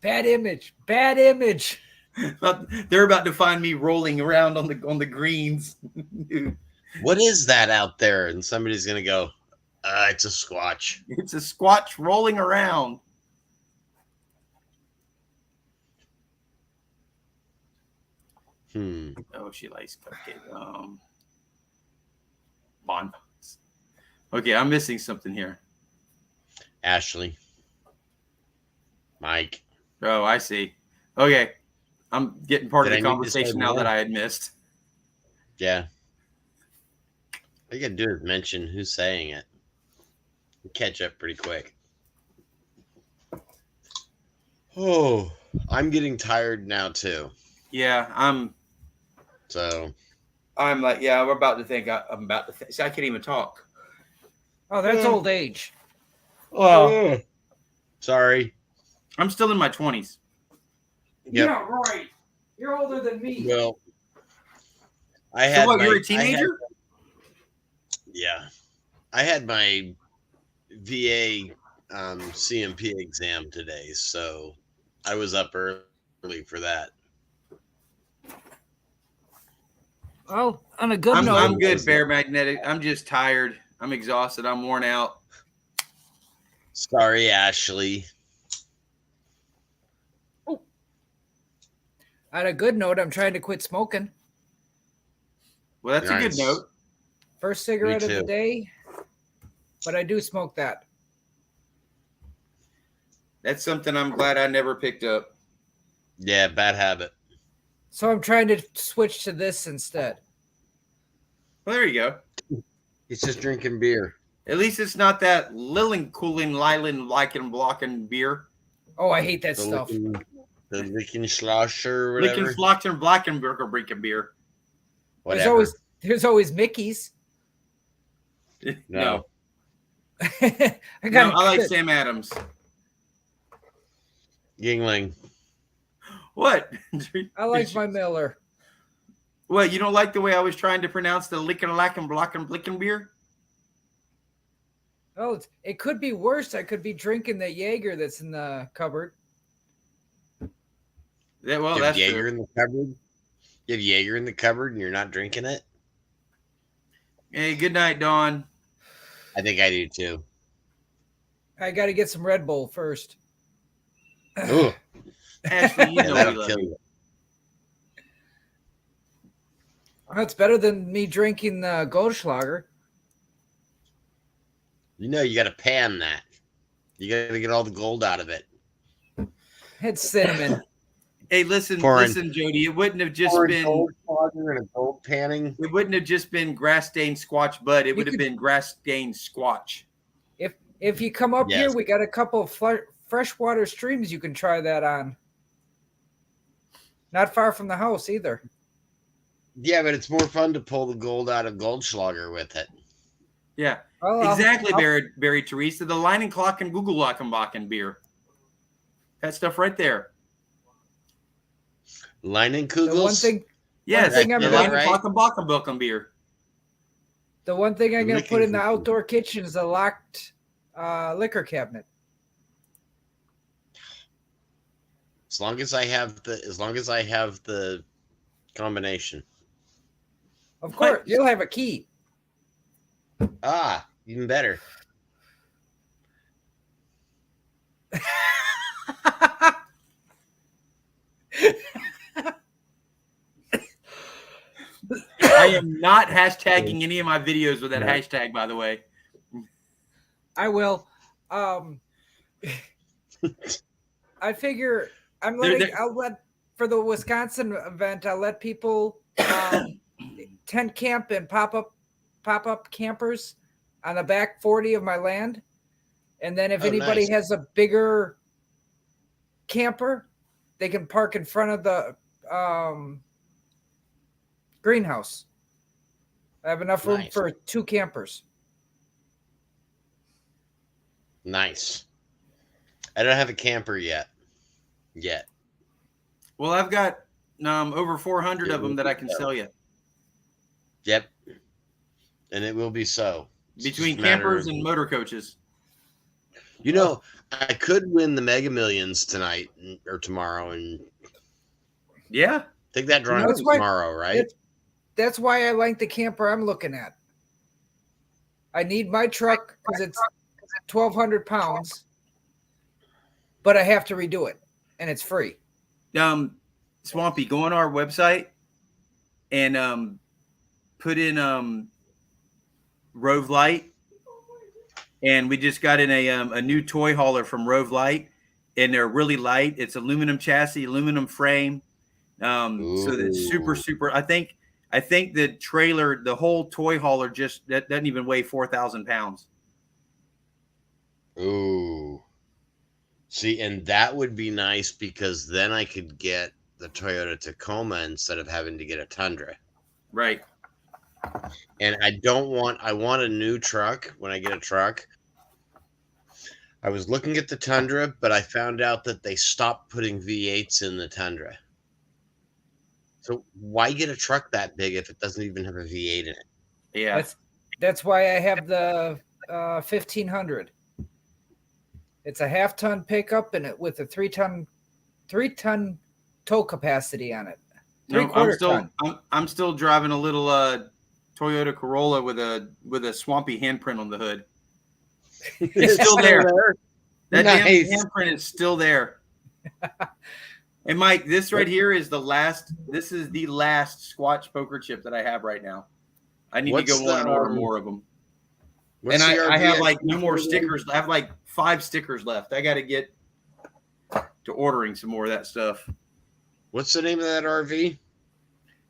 Bad image. Bad image. They're about to find me rolling around on the greens. What is that out there? And somebody's gonna go, it's a Squatch. It's a Squatch rolling around. Oh, she likes cupcake. Bonbons. Okay, I'm missing something here. Ashley. Mike. Oh, I see. Okay. I'm getting part of the conversation now more? that I had missed. Yeah. All you gotta do is mention who's saying it. You catch up pretty quick. Oh, I'm getting tired now too. Yeah, I'm like, yeah, we're about to think. I'm about to think. See, I can't even talk. Oh, that's old age. Oh, sorry. I'm still in my 20s. Yep. Yeah, right. You're older than me. Well, You're a teenager? I had my VA CMP exam today, so I was up early for that. Well, on a good note. I'm good, Bear Magnetic. I'm just tired. I'm exhausted. I'm worn out. Sorry, Ashley. On a good note, I'm trying to quit smoking. Well, that's a good note. First cigarette of the day, but I do smoke that. That's something I'm glad I never picked up. Yeah, bad habit. So I'm trying to switch to this instead. Well, there you go. He's just drinking beer. At least it's not that Lillenkuhlen, Lichen, Blocken beer. Oh, I hate that stuff. The Lickenschlosser or whatever. Lickenschlochten, Blackenburger beer. Whatever. There's always Mickey's. No. I like Sam Adams. Yingling. What? I like my Miller. What, you don't like the way I was trying to pronounce the Blicken beer? Oh, it could be worse. I could be drinking the Jaeger that's in the cupboard. Yeah, well, that's Jaeger true. In the cupboard. You have Jaeger in the cupboard and you're not drinking it? Hey, good night, Dawn. I think I do too. I got to get some Red Bull first. Ooh. Ashley, you know we love you. That's better than me drinking the Goldschlager. You know, you got to pan that. You got to get all the gold out of it. It's cinnamon. Hey, listen, Jody. It wouldn't have just been Goldschlager and a gold panning. It wouldn't have just been grass stained Squatch Bud. It would have been grass stained Squatch. If you come up here, we got a couple of freshwater streams you can try that on. Not far from the house either. Yeah, but it's more fun to pull the gold out of Goldschlager with it. Yeah, exactly, Barry Teresa. The Leinenklock and Google Lockenbachen beer. That stuff right there. Leinenkugels? The one thing, yes, the Leinenklock beer. The one thing I'm going to put in the outdoor kitchen is a locked liquor cabinet. As long as I have the combination. Of What? course, you'll have a key. Ah, even better. I am not hashtagging any of my videos with that hashtag, by the way. I will. I figure I'll let for the Wisconsin event. I'll let people tent camp and pop up campers on the back 40 of my land, and then if anybody nice. has a bigger camper, they can park in front of the greenhouse. I have enough room Nice. for 2 campers. Nice. I don't have a camper yet. Well, I've got over 400 of them that I can sell you. Yep. And it will be so. It's Between just a matter campers of- and motor coaches. You know, I could win the Mega Millions tonight or tomorrow, and Yeah. take that drawing that's why- tomorrow, right? That's why I like the camper I'm looking at. I need my truck because it's 1,200 pounds, but I have to redo it, and it's free. Swampy, go on our website and put in Rove Light, and we just got in a new toy hauler from Rove Light, and they're really light. It's aluminum chassis, aluminum frame, so that's super. I think the trailer, the whole toy hauler, just that doesn't even weigh 4,000 pounds. Ooh. See, and that would be nice because then I could get the Toyota Tacoma instead of having to get a Tundra. Right. And I want a new truck when I get a truck. I was looking at the Tundra, but I found out that they stopped putting V8s in the Tundra. So why get a truck that big if it doesn't even have a V8 in it? Yeah. That's why I have the 1,500. It's a half-ton pickup and it with a 3-ton tow capacity on it. No, I'm still driving a little Toyota Corolla with a swampy handprint on the hood. It's still there. That damn handprint is still there. And Mike, this right here is the last. This is the last Squatch poker chip that I have right now. I need to go on and order more of them. And I have like no more stickers. I have like 5 stickers left. I got to get to ordering some more of that stuff. What's the name of that RV?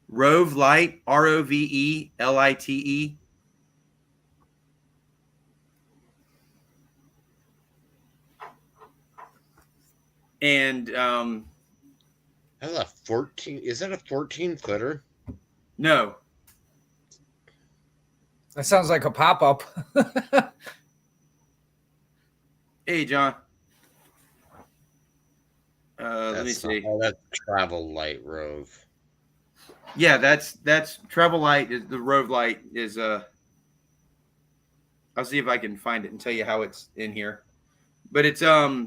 Rove Light, ROVELITE. And That's a 14. Is that a 14-footer? no. That sounds like a pop-up. Hey, John. Let me see. That's Travel Light Rove. Yeah, that's Travel Light. Is the Rove Light is I'll see if I can find it and tell you how it's in here. But it's I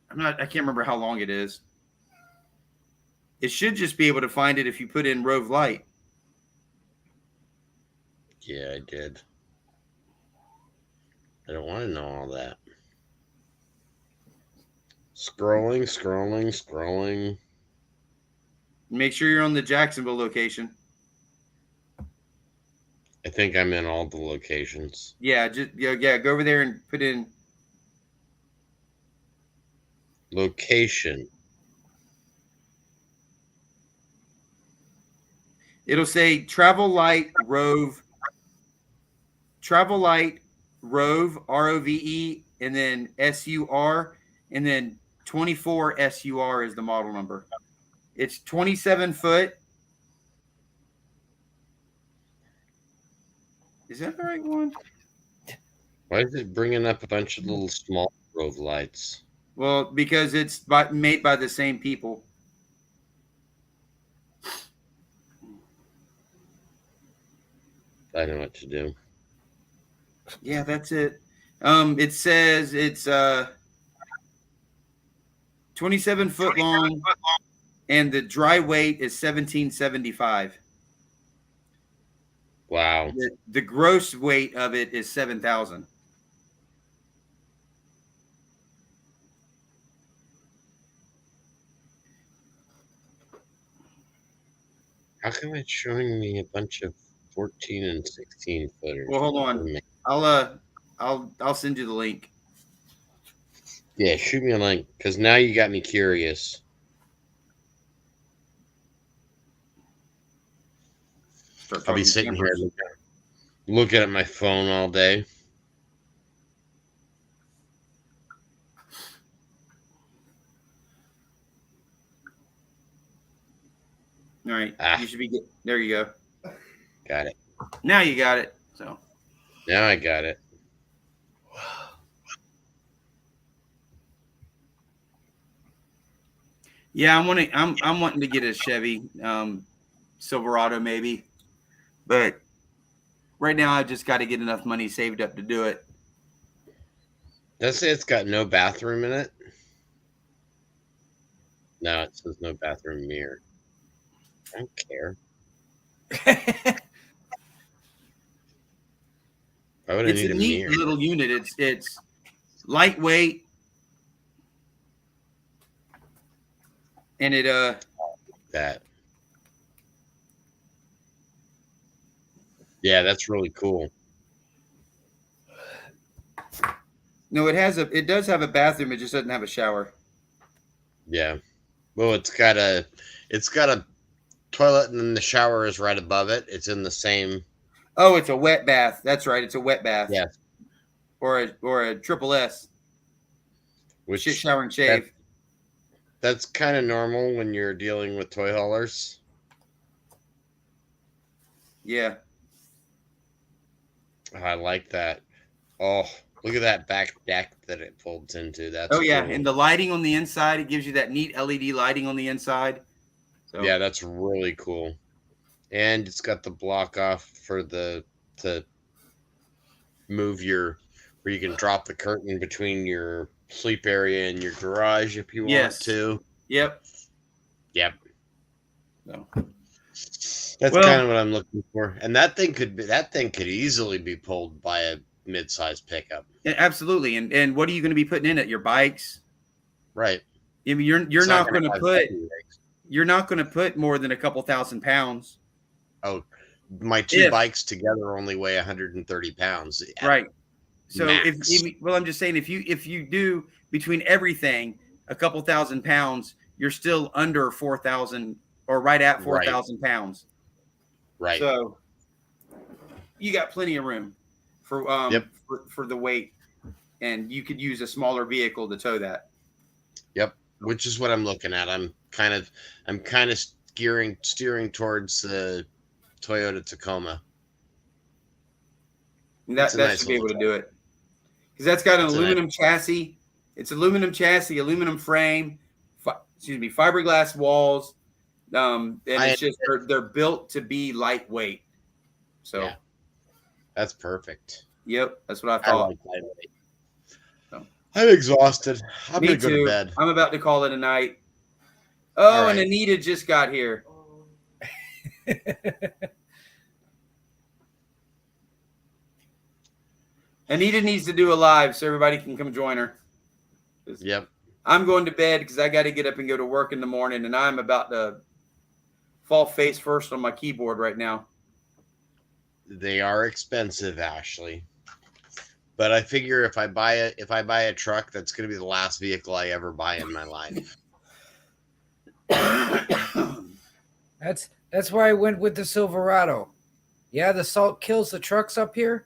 can't remember how long it is. It should just be able to find it if you put in Rove Light. Yeah, I did. I don't want to know all that. Scrolling. Make sure you're on the Jacksonville location. I think I'm in all the locations. Yeah, go over there and put in Location. It'll say Travel Light Rove, ROVE, and then SUR, and then 24 SUR is the model number. It's 27 foot. Is that the right one? Why is it bringing up a bunch of little small Rove lights? Well, because it's made by the same people. I know what to do. Yeah, that's it. It says it's 27 foot long, and the dry weight is 1775. Wow. The gross weight of it is 7,000. How come it's showing me a bunch of 14 and 16 footers? Well, hold on. I'll send you the link. Yeah, shoot me a link because now you got me curious. I'll be sitting here looking at my phone all day. All right. You should be good. There you go. Got it. Now you got it. So now I got it. Yeah, I'm wanting to get a Chevy Silverado maybe, but right now I just got to get enough money saved up to do it. Does it say it's got no bathroom in it? No, it says no bathroom mirror. I don't care. Why would I need a neat mirror? Little unit. It's lightweight, and it that. Yeah, that's really cool. No, it does have a bathroom. It just doesn't have a shower. Yeah. Well, it's got a toilet and then the shower is right above it. It's in the same. Oh, it's a wet bath. That's right. It's a wet bath. Yeah. Or a triple S. Which shit, shower and shave. That's kind of normal when you're dealing with toy haulers. Yeah. I like that. Oh, look at that back deck that it folds into. That's yeah, cool. And the lighting on the inside, it gives you that neat LED lighting on the inside. So. Yeah, that's really cool. And it's got the block off for to move where you can drop the curtain between your sleep area and your garage if you want to. Yep. So. That's kind of what I'm looking for. And that thing could easily be pulled by a mid-sized pickup. Yeah, absolutely. And what are you going to be putting in it? Your bikes? Right. I mean, you're not going to put more than a couple thousand pounds. Oh, my two bikes together only weigh 130 pounds. Right. So I'm just saying if you do between everything a couple thousand pounds, you're still under 4,000 or right at 4,000 pounds. Right. So you got plenty of room for for the weight, and you could use a smaller vehicle to tow that. Yep. Which is what I'm looking at. I'm kind of steering towards the Toyota Tacoma. And that should be able to do it. Because that's got an aluminum chassis. It's aluminum chassis, aluminum frame, fiberglass walls. And it's just they're built to be lightweight. So yeah. That's perfect. Yep, that's what I thought. I like lightweight. So. I'm exhausted. I'm gonna go to bed. I'm about to call it a night. Oh, right. And Anita just got here. Anita needs to do a live so everybody can come join her. Yep. I'm going to bed because I got to get up and go to work in the morning, and I'm about to fall face first on my keyboard right now. They are expensive, Ashley. But I figure if I buy a truck, that's going to be the last vehicle I ever buy in my life. That's why I went with the Silverado. Yeah, the salt kills the trucks up here,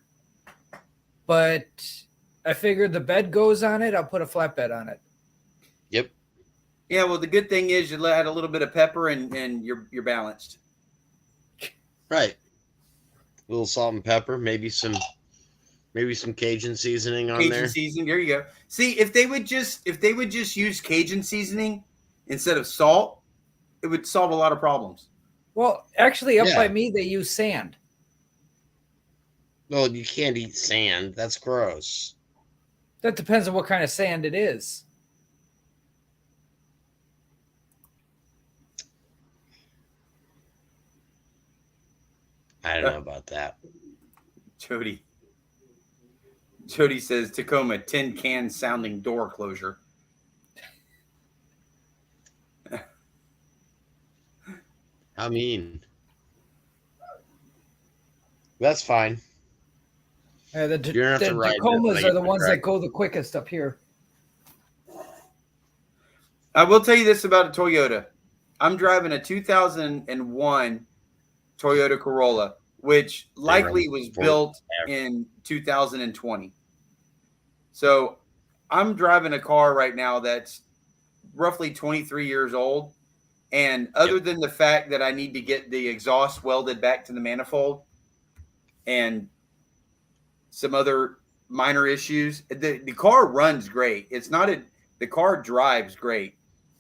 but I figured the bed goes on it. I'll put a flatbed on it. Yep. Yeah, well, the good thing is you add a little bit of pepper and you're balanced. Right. A little salt and pepper, maybe some Cajun seasoning on there. Cajun seasoning. There you go. See, if they would just use Cajun seasoning instead of salt, it would solve a lot of problems. Well, actually, up by me, they use sand. Well, you can't eat sand. That's gross. That depends on what kind of sand it is. I don't know about that. Jody says Tacoma tin can sounding door closure. I mean, that's fine. The You don't have to ride it, Tacomas like are the a ones truck. that go the quickest up here. I will tell you this about a Toyota. I'm driving a 2001 Toyota Corolla, which likely was built in 2020. So I'm driving a car right now that's roughly 23 years old. And other than the fact that I need to get the exhaust welded back to the manifold and some other minor issues, the car runs great. The car drives great.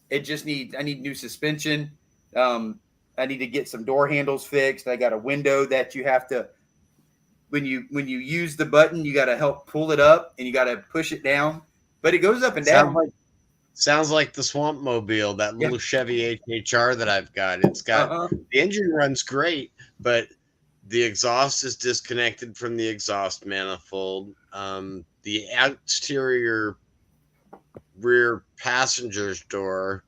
I need new suspension. I need to get some door handles fixed. I got a window that you have to, when you use the button, you got to help pull it up and you got to push it down, but it goes up and down. Sounds like the Swamp Mobile, that little Chevy HHR that I've got. It's got the engine runs great, but the exhaust is disconnected from the exhaust manifold. The exterior rear passenger's door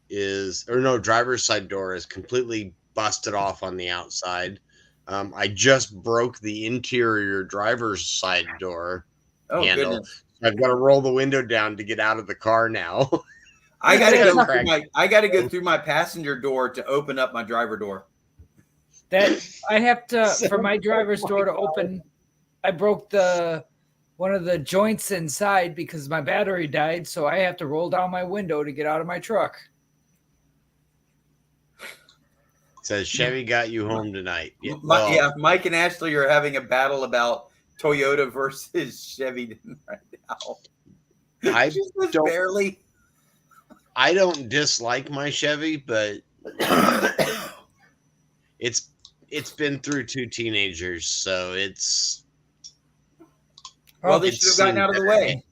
driver's side door is completely busted off on the outside. I just broke the interior driver's side door handle. Goodness. I've got to roll the window down to get out of the car now. I got to go through my passenger door to open up my driver door. That I have to for my driver's door to open. I broke one of the joints inside because my battery died, so I have to roll down my window to get out of my truck. Says Chevy got you home tonight. Mike and Ashley are having a battle about Toyota versus Chevy right now. I don't dislike my Chevy, but it's been through two teenagers, so it's. Well, they should have gotten out of the way.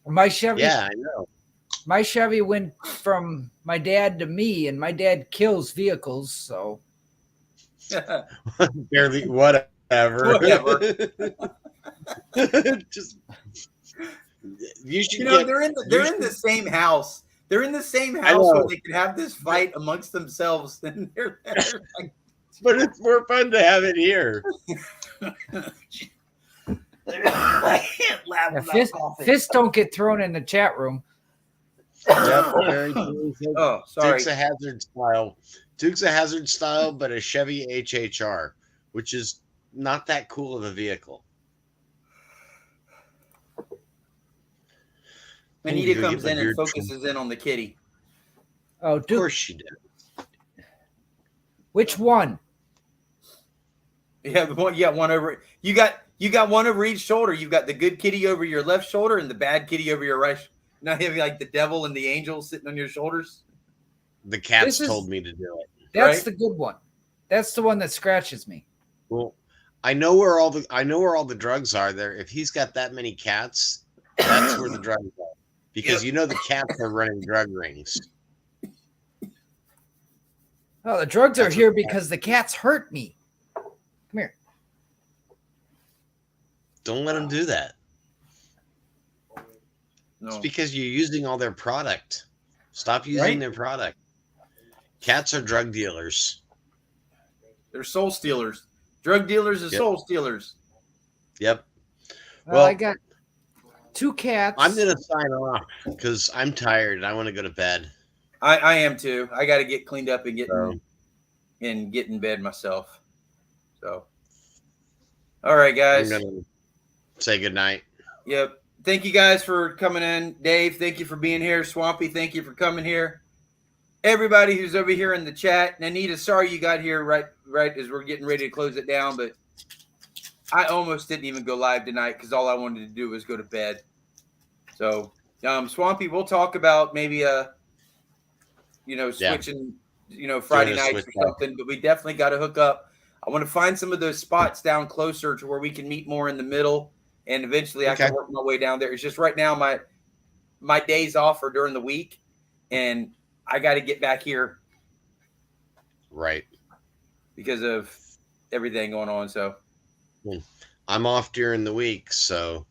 My Chevy. Yeah, I know. My Chevy went from my dad to me, and my dad kills vehicles, so. Barely, whatever. Just. You should. They're in the same house. They're in the same house where they could have this fight amongst themselves. And they're like, but it's more fun to have it here. I can't laugh about fists don't get thrown in the chat room. Oh, sorry. Dukes of Hazzard style. Dukes of Hazzard style, but a Chevy HHR, which is not that cool of a vehicle. Anita comes in and focuses in on the kitty. Oh, of course she did. Which one? Yeah, you got one over. You got one over each shoulder. You've got the good kitty over your left shoulder and the bad kitty over your right. Now you have like the devil and the angel sitting on your shoulders. The cats told me to do it. That's the good one. That's the one that scratches me. Well, I know where all the drugs are there. If he's got that many cats, that's where the drugs are. Because the cats are running drug rings. Oh, the drugs are here because the cats hurt me. Come here. Don't let them do that. No. It's because you're using all their product. Stop using their product. Cats are drug dealers. They're soul stealers. Drug dealers are soul stealers. Yep. Well, I got 2 cats. I'm going to sign off because I'm tired and I want to go to bed. I am too. I got to get cleaned up and get in bed myself. So, all right, guys. I'm going to say goodnight. Yep. Thank you guys for coming in. Dave, thank you for being here. Swampy, thank you for coming here. Everybody who's over here in the chat. And Anita, sorry you got here right as we're getting ready to close it down, but I almost didn't even go live tonight because all I wanted to do was go to bed. So, Swampy, we'll talk about maybe switching, Friday nights or something, but we definitely got to hook up. I want to find some of those spots down closer to where we can meet more in the middle. and eventually I Okay. can work my way down there. It's just right now my days off are during the week, and I got to get back here Right. because of everything going on. So I'm off during the week, so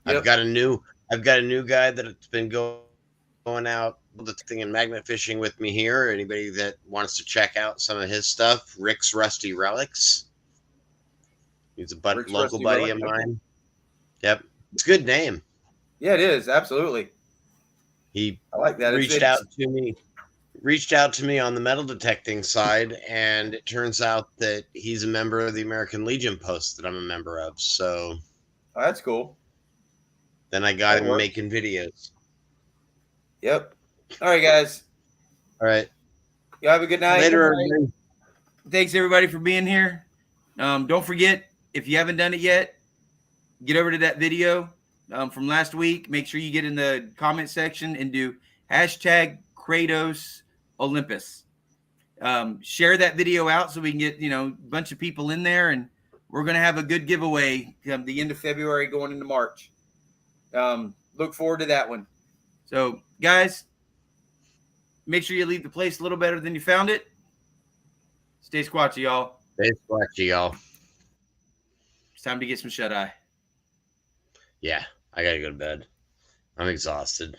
Yep. I've got a new guy that's been going out detecting and magnet fishing with me here. Anybody that wants to check out some of his stuff, Rick's Rusty Relics. He's a Rick's local Rusty buddy Relic, of okay. mine. Yep, it's a good name. Yeah, it is absolutely. He I like that. reached out to me on the metal detecting side, and it turns out that he's a member of the American Legion post that I'm a member of. So Oh, that's cool. then I got That him works. making videos. Yep. All right, guys. All right. You have a good night. Later, everybody. Thanks everybody for being here. Don't forget, if you haven't done it yet, get over to that video from last week. Make sure you get in the comment section and do hashtag Kratos Olympus. Share that video out so we can get a bunch of people in there, and we're going to have a good giveaway come the end of February going into March. Look forward to that one. So guys, make sure you leave the place a little better than you found it. Stay squatchy, y'all. Stay squatchy, y'all. It's time to get some shut-eye. Yeah, I gotta go to bed. I'm exhausted.